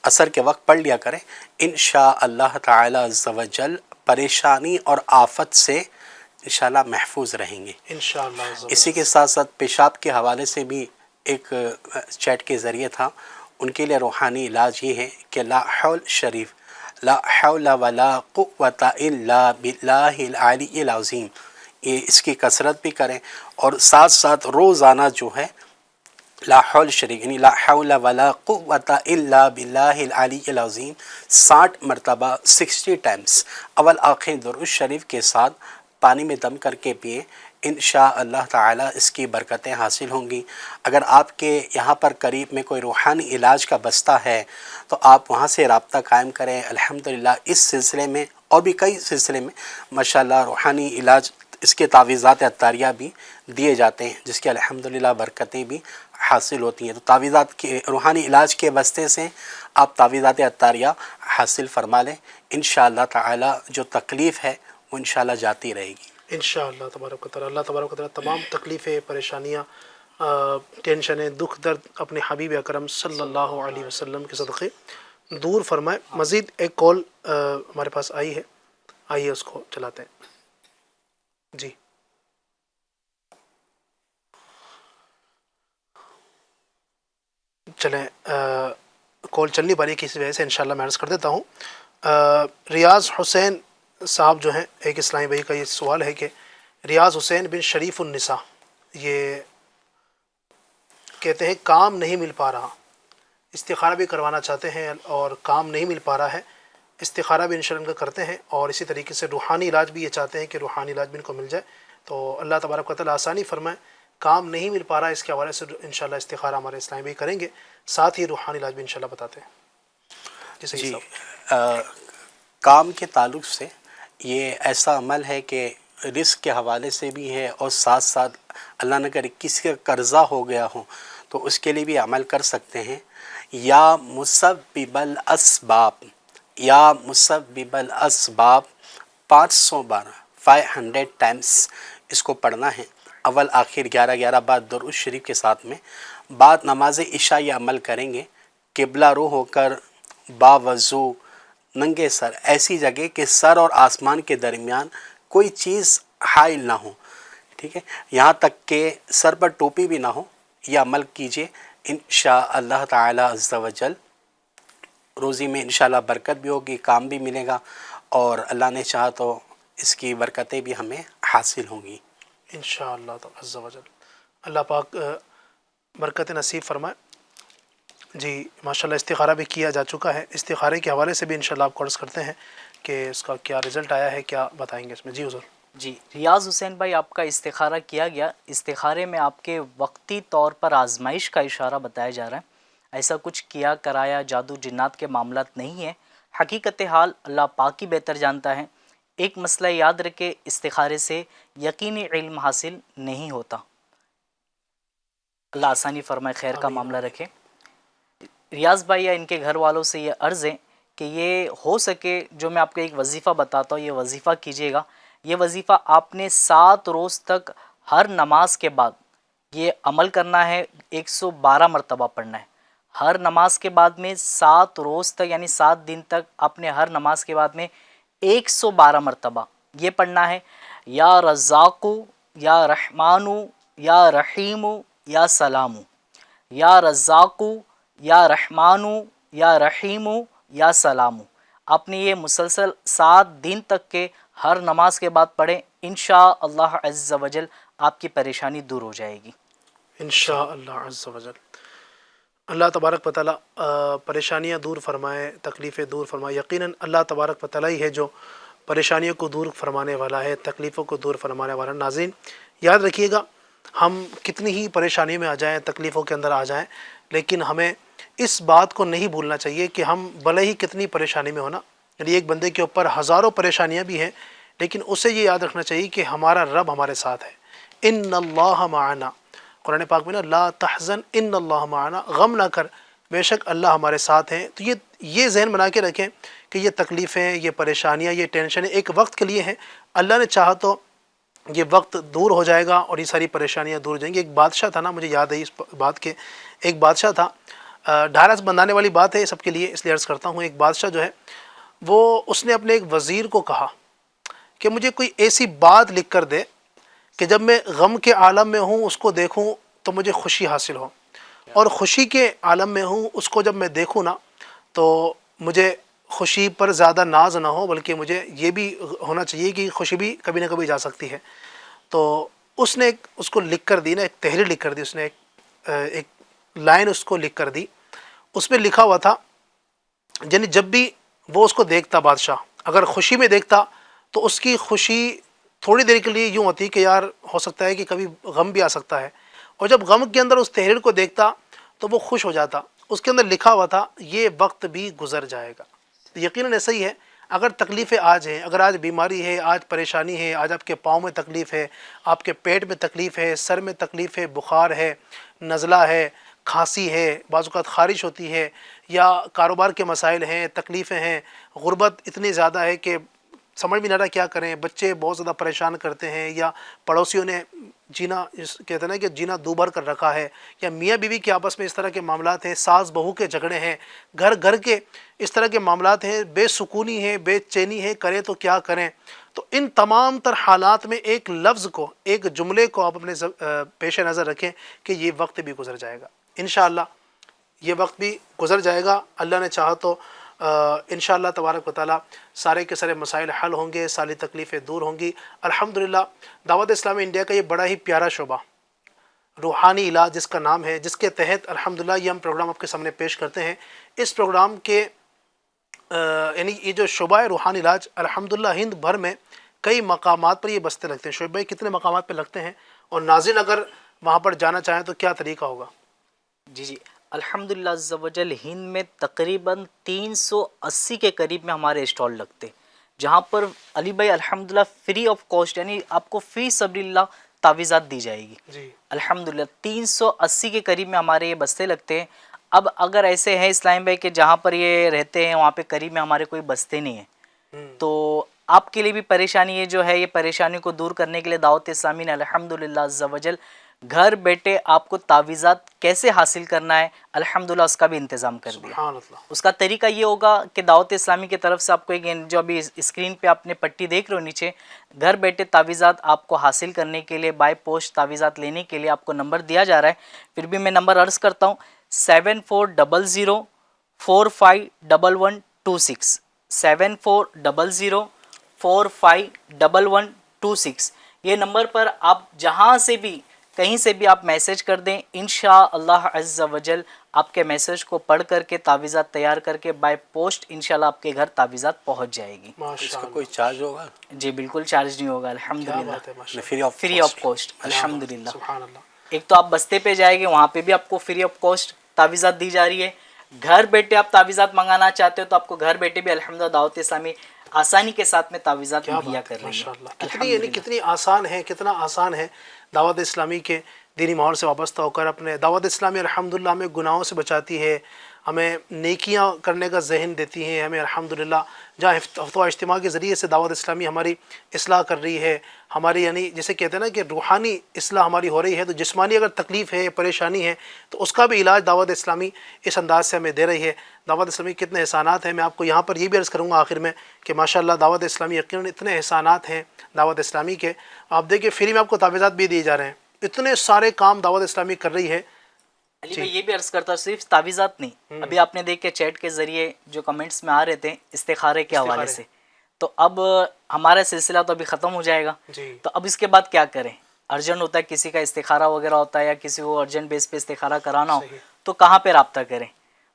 عصر کے وقت پڑھ لیا کریں. انشاءاللہ تعالی عز و جل پریشانی اور آفت سے انشاءاللہ محفوظ رہیں گے انشاءاللہ. اسی کے ساتھ ساتھ پیشاب کے حوالے سے بھی ایک چیٹ کے ذریعے تھا، ان کے لیے روحانی علاج یہ ہے کہ لا حول شریف، لا حول ولا قوة الا باللہ العلی العظیم، یہ اس کی کثرت بھی کریں. اور ساتھ ساتھ روزانہ جو ہے لا حول شریف یعنی لا حول ولا قوة الا باللہ العلی العظیم 60 مرتبہ 60 ٹائمز اول آخر درود شریف کے ساتھ پانی میں دم کر کے پئیں. انشاءاللہ تعالی اس کی برکتیں حاصل ہوں گی. اگر آپ کے یہاں پر قریب میں کوئی روحانی علاج کا بستہ ہے تو آپ وہاں سے رابطہ قائم کریں. الحمدللہ اس سلسلے میں اور بھی کئی سلسلے میں ماشاءاللہ روحانی علاج، اس کے تعویذات عطاریہ بھی دیے جاتے ہیں جس کے الحمدللہ برکتیں بھی حاصل ہوتی ہیں. تو تعویذات کے روحانی علاج کے بستے سے آپ تعویذات عطاریہ حاصل فرما لیں. انشاءاللہ تعالی جو تکلیف ہے وہ انشاءاللہ جاتی رہے گی انشاءاللہ تبارک و تعالیٰ. اللہ تبارک و تعالیٰ تمام تکلیفیں، پریشانیاں، ٹینشنیں، دکھ درد اپنے حبیب اکرم صلی اللہ علیہ وسلم کے صدقے دور فرمائے. مزید ایک کال ہمارے پاس آئی ہے، آئیے اس کو چلاتے ہیں. جی چلیں، کال چل نہیں پا رہی کسی وجہ سے، انشاءاللہ میں عرض کر دیتا ہوں. ریاض حسین صاحب جو ہیں، ایک اسلامی بھائی کا یہ سوال ہے کہ ریاض حسین بن شریف النساء یہ کہتے ہیں کام نہیں مل پا رہا، استخارہ بھی کروانا چاہتے ہیں اور کام نہیں مل پا رہا ہے، استخارہ بھی انشاءاللہ ان کا کرتے ہیں، اور اسی طریقے سے روحانی علاج بھی یہ چاہتے ہیں کہ روحانی علاج بھی ان کو مل جائے. تو اللہ تبارک و تعالیٰ آسانی فرمائے. کام نہیں مل پا رہا ہے، اس کے حوالے سے انشاءاللہ استخارہ ہمارے اسلامی بھائی کریں گے، ساتھ ہی روحانی علاج بھی انشاءاللہ بتاتے ہیں. جی کام کے تعلق سے یہ ایسا عمل ہے کہ رزق کے حوالے سے بھی ہے، اور ساتھ ساتھ اللہ نہ کرے کسی کا قرضہ ہو گیا ہو تو اس کے لیے بھی عمل کر سکتے ہیں. یا مسبب الاسباب، یا مسبب الاسباب 500 بار 500 ٹائمز اس کو پڑھنا ہے. اول آخر 11 بار درود شریف کے ساتھ میں. بعد نماز عشاء یہ عمل کریں گے، قبلہ رو ہو کر باوضو ننگے سر ایسی جگہ کہ سر اور آسمان کے درمیان کوئی چیز حائل نہ ہو، ٹھیک ہے، یہاں تک کہ سر پر ٹوپی بھی نہ ہو. یہ عمل کیجئے انشاءاللہ تعالی عز و جل روزی میں انشاءاللہ برکت بھی ہوگی، کام بھی ملے گا، اور اللہ نے چاہا تو اس کی برکتیں بھی ہمیں حاصل ہوں گی انشاءاللہ عز و جل۔ اللہ پاک برکت نصیب فرمائے۔ جی ماشاءاللہ استخارہ بھی کیا جا چکا ہے، استخارے کے حوالے سے بھی انشاءاللہ آپ کو عرض کرتے ہیں کہ اس کا کیا رزلٹ آیا ہے، کیا بتائیں گے اس میں؟ جی حضور۔ جی ریاض حسین بھائی، آپ کا استخارہ کیا گیا، استخارے میں آپ کے وقتی طور پر آزمائش کا اشارہ بتایا جا رہا ہے، ایسا کچھ کیا کرایا جادو جنات کے معاملات نہیں ہیں، حقیقت حال اللہ پاک ہی بہتر جانتا ہے۔ ایک مسئلہ یاد رکھے، استخارے سے یقینی علم حاصل نہیں ہوتا۔ اللہ آسانی فرمائے، خیر کا معاملہ رکھے۔ ریاض بھائی یا ان کے گھر والوں سے یہ عرض ہے کہ یہ ہو سکے جو میں آپ کو ایک وظیفہ بتاتا ہوں، یہ وظیفہ کیجیے گا۔ یہ وظیفہ آپ نے 7 روز تک ہر نماز کے بعد یہ عمل کرنا ہے، 112 مرتبہ پڑھنا ہے۔ ہر نماز کے بعد میں 7 روز تک یعنی 7 دن تک آپ نے ہر نماز کے بعد میں 112 مرتبہ یہ پڑھنا ہے، یا رزاقو یا رحمانو یا رحیمو یا سلامو، یا رزاقو یا رحمانو یا رحیمو یا سلامو۔ آپ نے یہ مسلسل 7 دن تک کے ہر نماز کے بعد پڑھیں، انشاءاللہ عز و جل آپ کی پریشانی دور ہو جائے گی انشاءاللہ عز و جل۔ اللہ تبارک و تعالیٰ پریشانیاں دور فرمائے، تکلیفیں دور فرمائے۔ یقیناً اللہ تبارک و تعالیٰ ہی ہے جو پریشانیوں کو دور فرمانے والا ہے، تکلیفوں کو دور فرمانے والا۔ ناظرین یاد رکھیے گا، ہم کتنی ہی پریشانی میں آ جائیں، تکلیفوں کے اندر آ جائیں، لیکن ہمیں اس بات کو نہیں بھولنا چاہیے کہ ہم بھلے ہی کتنی پریشانی میں ہونا، یعنی ایک بندے کے اوپر ہزاروں پریشانیاں بھی ہیں، لیکن اسے یہ یاد رکھنا چاہیے کہ ہمارا رب ہمارے ساتھ ہے۔ ان اللہ معنا، قرآن پاک میں نا، لا تحزن ان اللہ معنا، غم نہ کر، بے شک اللہ ہمارے ساتھ ہیں۔ تو یہ ذہن بنا کے رکھیں کہ یہ تکلیفیں، یہ پریشانیاں، یہ ٹینشنیں ایک وقت کے لیے ہیں، اللہ نے چاہا تو یہ وقت دور ہو جائے گا اور یہ ساری پریشانیاں دور ہو جائیں گی۔ ایک بادشاہ تھا نا، مجھے یاد ہے اس بات کے، ایک بادشاہ تھا، ڈھارس بندھانے والی بات ہے سب کے لیے اس لیے عرض کرتا ہوں۔ ایک بادشاہ جو ہے وہ اس نے اپنے ایک وزیر کو کہا کہ مجھے کوئی ایسی بات لکھ کر دے کہ جب میں غم کے عالم میں ہوں اس کو دیکھوں تو مجھے خوشی حاصل ہو، اور خوشی کے عالم میں ہوں اس کو جب میں دیکھوں نا تو مجھے خوشی پر زیادہ ناز نہ ہو، بلکہ مجھے یہ بھی ہونا چاہیے کہ خوشی بھی کبھی نہ کبھی جا سکتی ہے۔ تو اس نے اس کو لکھ کر دی نا، ایک تحریر لکھ کر دی، اس نے ایک لائن اس کو لکھ کر دی۔ اس میں لکھا ہوا تھا، یعنی جب بھی وہ اس کو دیکھتا بادشاہ، اگر خوشی میں دیکھتا تو اس کی خوشی تھوڑی دیر کے لیے یوں ہوتی کہ یار ہو سکتا ہے کہ کبھی غم بھی آ سکتا ہے، اور جب غم کے اندر اس تحریر کو دیکھتا تو وہ خوش ہو جاتا۔ اس کے اندر لکھا ہوا تھا یہ وقت بھی گزر جائے گا۔ یقیناً ایسا ہی ہے، اگر تکلیفیں آج ہیں، اگر آج بیماری ہے، آج پریشانی ہے، آج آپ کے پاؤں میں تکلیف ہے، آپ کے پیٹ میں تکلیف ہے، سر میں تکلیف ہے، بخار ہے، نزلہ ہے، کھانسی ہے، بعض اوقات خارش ہوتی ہے، یا کاروبار کے مسائل ہیں، تکلیفیں ہیں، غربت اتنی زیادہ ہے کہ سمجھ بھی نہ رہا کیا کریں، بچے بہت زیادہ پریشان کرتے ہیں، یا پڑوسیوں نے جینا کہتے ہیں نا کہ جینا دوبھر کر رکھا ہے، یا میاں بیوی کے آپس میں اس طرح کے معاملات ہیں، ساس بہو کے جھگڑے ہیں، گھر کے اس طرح کے معاملات ہیں، بے سکونی ہے، بے چینی ہے، کریں تو کیا کریں۔ تو ان تمام تر حالات میں ایک لفظ کو، ایک جملے کو آپ اپنے پیش نظر رکھیں کہ یہ وقت بھی گزر جائے گا، انشاءاللہ یہ وقت بھی گزر جائے گا۔ اللہ نے چاہا تو انشاءاللہ تبارک و تعالیٰ سارے کے سارے مسائل حل ہوں گے، ساری تکلیفیں دور ہوں گی۔ الحمدللہ دعوت اسلامی انڈیا کا یہ بڑا ہی پیارا شعبہ روحانی علاج جس کا نام ہے، جس کے تحت الحمدللہ یہ ہم پروگرام آپ کے سامنے پیش کرتے ہیں، اس پروگرام کے یعنی یہ جو شعبہ ہے روحانی علاج، الحمدللہ ہند بھر میں کئی مقامات پر یہ بستے لگتے ہیں۔ شعیب بھائی کتنے مقامات پہ لگتے ہیں، اور ناظرین اگر وہاں پر جانا چاہیں تو کیا طریقہ ہوگا؟ جی الحمدللہ عز و جل ہند میں تقریباً 380 کے قریب میں ہمارے اسٹال لگتے، جہاں پر علی بھائی الحمدللہ فری آف کاسٹ، یعنی آپ کو فی سبیل اللہ تعویذات دی جائے گی۔ جی الحمدللہ 380 کے قریب میں ہمارے یہ بستے لگتے ہیں۔ اب اگر ایسے ہیں اسلام بھائی کہ جہاں پر یہ رہتے ہیں وہاں پہ قریب میں ہمارے کوئی بستے نہیں ہیں، تو آپ کے لیے بھی پریشانی یہ جو ہے، یہ پریشانی کو دور کرنے کے لیے دعوت اسلامی نے الحمدللہ عز و جل گھر بیٹھے آپ کو تعویذات کیسے حاصل کرنا ہے الحمدللہ اس کا بھی انتظام کر دیا۔ سبحان اللہ۔ اس کا طریقہ یہ ہوگا کہ دعوت اسلامی کی طرف سے آپ کو ایک جو ابھی اسکرین پہ آپ نے پٹی دیکھ رہے ہو نیچے، گھر بیٹھے تعویذات آپ کو حاصل کرنے کے لیے، بائی پوسٹ تعویذات لینے کے لیے آپ کو نمبر دیا جا رہا ہے۔ پھر بھی میں نمبر عرض کرتا ہوں، 741126 7400451126 یہ نمبر پر آپ جہاں سے بھی کہیں سے بھی آپ میسج کر دیں، انشاءاللہ عز و جل آپ کے میسج کو پڑھ کر کے تعویذات تیار کر کے بائی پوسٹ انشاءاللہ آپ کے گھر تعویذات پہنچ جائے گی۔ اس کا کوئی چارج ہوگا؟ جی بالکل چارج نہیں ہوگا الحمدللہ، فری آف کاسٹ الحمدللہ۔ ایک تو آپ بستے پہ جائیں گے، وہاں پہ بھی آپ کو فری آف کاسٹ تعویذات دی جا رہی ہے۔ گھر بیٹھے آپ تعویذات منگانا چاہتے ہو تو آپ کو گھر بیٹھے بھی الحمدللہ دعوت اسلامی آسانی کے ساتھ میں تعویذات مہیا کر رہی ہے۔ کتنی آسان ہے، کتنا آسان ہے دعوت اسلامی کے دینی ماحول سے وابستہ ہو کر اپنے دعوت اسلامی الحمدللہ ہمیں گناہوں سے بچاتی ہے، ہمیں نیکیاں کرنے کا ذہن دیتی ہیں، ہمیں الحمدللہ جہاں ہفتہ اجتماع کے ذریعے سے دعوت اسلامی ہماری اصلاح کر رہی ہے، ہماری یعنی جیسے کہتے ہیں نا کہ روحانی اصلاح ہماری ہو رہی ہے، تو جسمانی اگر تکلیف ہے، پریشانی ہے تو اس کا بھی علاج دعوت اسلامی اس انداز سے ہمیں دے رہی ہے۔ دعوت اسلامی کتنے احسانات ہیں، میں آپ کو یہاں پر یہ بھی عرض کروں گا آخر میں کہ ماشاءاللہ دعوت اسلامی یقیناً اتنے احسانات ہیں دعوت اسلامی کے، آپ دیکھیں فری میں آپ کو تعویذات بھی دیے جا رہے ہیں، اتنے سارے کام دعوت اسلامی کر رہی ہے۔ علی میں یہ بھی عرض کرتا ہوں صرف تعویذات نہیں، ابھی آپ نے دیکھ کے چیٹ کے ذریعے جو کمنٹس میں آ رہے تھے استخارے کے حوالے سے، تو اب ہمارا سلسلہ تو ابھی ختم ہو جائے گا، تو اب اس کے بعد کیا کریں؟ ارجنٹ ہوتا ہے کسی کا استخارہ وغیرہ ہوتا ہے یا کسی کو ارجنٹ بیس پہ استخارہ کرانا ہو تو کہاں پہ رابطہ کریں؟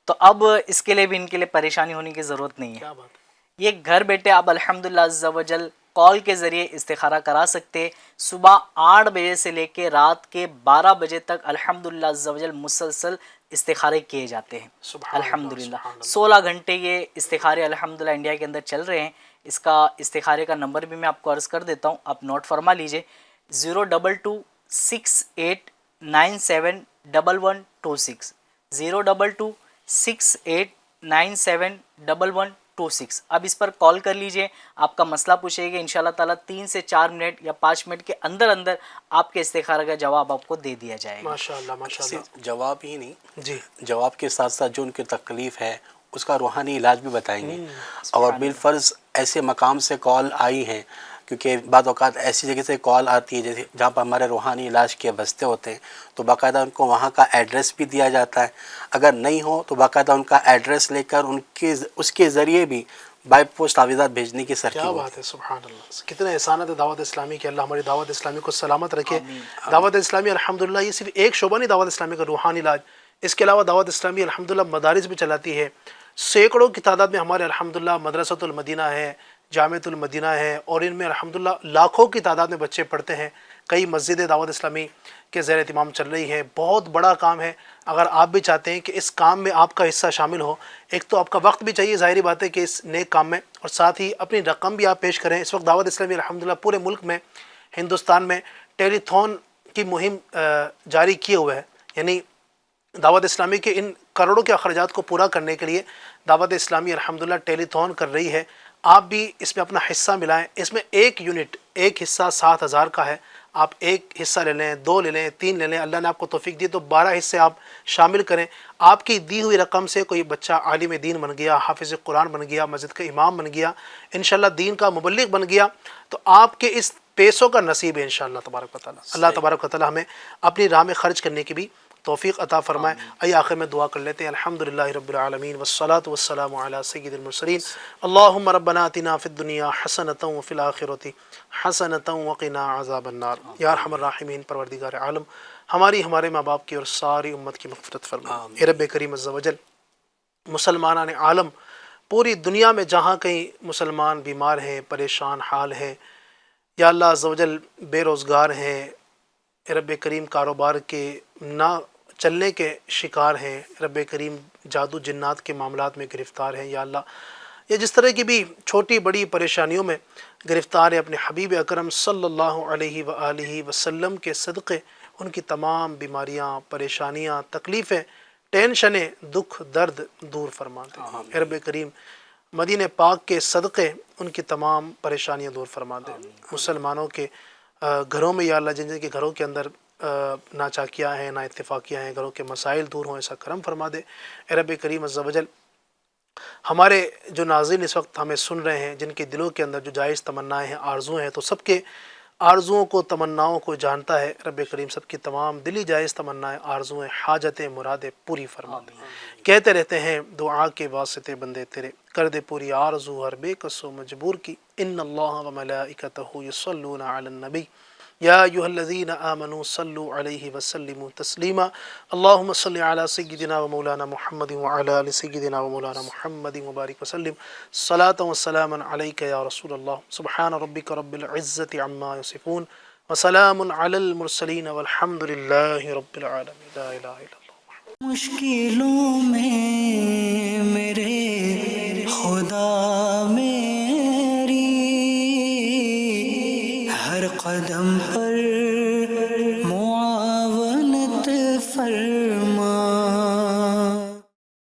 تو اب اس کے لیے بھی ان کے لیے پریشانی ہونے کی ضرورت نہیں ہے، یہ گھر بیٹھے آپ الحمدللہ عز و جل کال کے ذریعے استخارہ کرا سکتے، صبح 8 بجے سے لے کے رات کے 12 بجے تک الحمدللہ عز و جل مسلسل استخارے کیے جاتے ہیں الحمدللہ، 16 گھنٹے یہ استخارے الحمدللہ انڈیا کے اندر چل رہے ہیں۔ اس کا استخارے کا نمبر بھی میں آپ کو عرض کر دیتا ہوں، آپ نوٹ فرما لیجئے 02268971126 02268971126۔ اب اس پر کال کر لیجئے، آپ کا مسئلہ پوچھے گا، انشاءاللہ تعالیٰ 3 سے 4 منٹ یا 5 منٹ کے اندر اندر آپ کے استخارہ کا جواب آپ کو دے دیا جائے گا۔ ماشاءاللہ ماشاءاللہ۔ جواب ہی نہیں جی، جواب کے ساتھ ساتھ جو ان کی تکلیف ہے اس کا روحانی علاج بھی بتائیں گے، اور بالفرض ایسے مقام سے کال آئی ہیں، کیونکہ بعض اوقات ایسی جگہ سے کال آتی ہے جیسے جہاں پر ہمارے روحانی علاج کے بستے ہوتے ہیں، تو باقاعدہ ان کو وہاں کا ایڈریس بھی دیا جاتا ہے، اگر نہیں ہو تو باقاعدہ ان کا ایڈریس لے کر اس کے ذریعے بھی بائی پوسٹ تعویذات بھیجنے کی سرکی کیا بات ہے، سبحان اللہ، کتنے احسانات ہے دعوت اسلامی کے، اللہ ہماری دعوت اسلامی کو سلامت رکھے۔ دعوت اسلامی الحمدللہ یہ صرف ایک شعبہ نہیں دعوت اسلامی کا روحانی علاج، اس کے علاوہ دعوت اسلامی الحمدللہ مدارس بھی چلاتی ہے، سینکڑوں کی تعداد میں ہمارے الحمدللہ مدرسۃ المدینہ ہے، جامعۃ المدینہ ہے، اور ان میں الحمدللہ لاکھوں کی تعداد میں بچے پڑھتے ہیں، کئی مسجدیں دعوت اسلامی کے زیر اہتمام چل رہی ہے، بہت بڑا کام ہے۔ اگر آپ بھی چاہتے ہیں کہ اس کام میں آپ کا حصہ شامل ہو، ایک تو آپ کا وقت بھی چاہیے، ظاہری بات ہے کہ اس نیک کام میں، اور ساتھ ہی اپنی رقم بھی آپ پیش کریں۔ اس وقت دعوت اسلامی الحمدللہ پورے ملک میں ہندوستان میں ٹیلی تھون کی مہم جاری کیے ہوئے ہے، یعنی دعوت اسلامی کے ان کروڑوں کے اخراجات کو پورا کرنے کے لیے دعوت اسلامی الحمدللہ ٹیلی تھون کر رہی ہے، آپ بھی اس میں اپنا حصہ ملائیں۔ اس میں ایک یونٹ، ایک حصہ 7,000 کا ہے، آپ ایک حصہ لے لیں، 2 لے لیں، 3 لے لیں، اللہ نے آپ کو توفیق دی تو 12 حصے آپ شامل کریں۔ آپ کی دی ہوئی رقم سے کوئی بچہ عالم دین بن گیا، حافظ قرآن بن گیا، مسجد کا امام بن گیا، انشاءاللہ دین کا مبلغ بن گیا، تو آپ کے اس پیسوں کا نصیب ہے انشاءاللہ تبارک و تعالیٰ۔ اللہ تبارک و تعالیٰ ہمیں اپنی راہ میں خرچ کرنے کی بھی توفیق عطا فرمائے۔ آئیے آخر میں دعا کر لیتے ہیں۔ الحمدللہ رب العالمین والصلاة والسلام علی سید المرسلین، اللہم ربنا آتنا فی الدنیا حسنۃ وفی الآخرۃ حسنۃ وقنا عذاب النار۔ یا ارحم الراحمین، پروردگار عالم ہمارے ماں باپ کی اور ساری امت کی مغفرت فرما۔ اے رب کریم عز و جل، مسلمانان عالم پوری دنیا میں جہاں کہیں مسلمان بیمار ہیں، پریشان حال ہیں، یا اللہ عز و جل بے روزگار ہیں، رب کریم کاروبار کے نہ چلنے کے شکار ہیں، رب کریم جادو جنات کے معاملات میں گرفتار ہیں، یا اللہ یا جس طرح کی بھی چھوٹی بڑی پریشانیوں میں گرفتار ہیں، اپنے حبیب اکرم صلی اللہ علیہ وآلہ وسلم کے صدقے ان کی تمام بیماریاں، پریشانیاں، تکلیفیں، ٹینشنیں، دکھ درد دور فرما دے۔ اے رب کریم مدینہ پاک کے صدقے ان کی تمام پریشانیاں دور فرما دے۔ مسلمانوں کے گھروں میں یا اللہ جن جن کے گھروں کے اندر ناچاکیاں ہیں، نا اتفاقیاں ہیں، گھروں کے مسائل دور ہوں، ایسا کرم فرما دے۔ اے رب کریم عز و جل ہمارے جو ناظرین اس وقت ہمیں سن رہے ہیں، جن کے دلوں کے اندر جو جائز تمنائیں ہیں، آرزویں ہیں، تو سب کے آرزوؤں کو تمناؤں کو جانتا ہے. رب کریم سب کی تمام دلی جائز تمنائیں آرزویں حاجتیں مرادیں پوری فرما دے. کہتے رہتے ہیں دعا کے واسطے بندے تیرے کر دے پوری آرزو ہر بے کس و مجبور کی. ان اللہ و ملائکتہ یصلون علی النبی یا ایھا الذین آمنوا صلوا علیہ وسلموا تسلیما. اللہم صل علی سیدنا و مولانا محمد وعلی آل سیدنا و مولانا محمد وبارک وسلم. صلاۃ و سلاما علیک یا رسول اللہ. سبحان ربک رب العزۃ عما یصفون وسلام علی المرسلین والحمد للہ رب العالمین. لا الہ الا اللہ. مشکلوں میں میرے خدا میری ہر قدم پر معاونت فرما.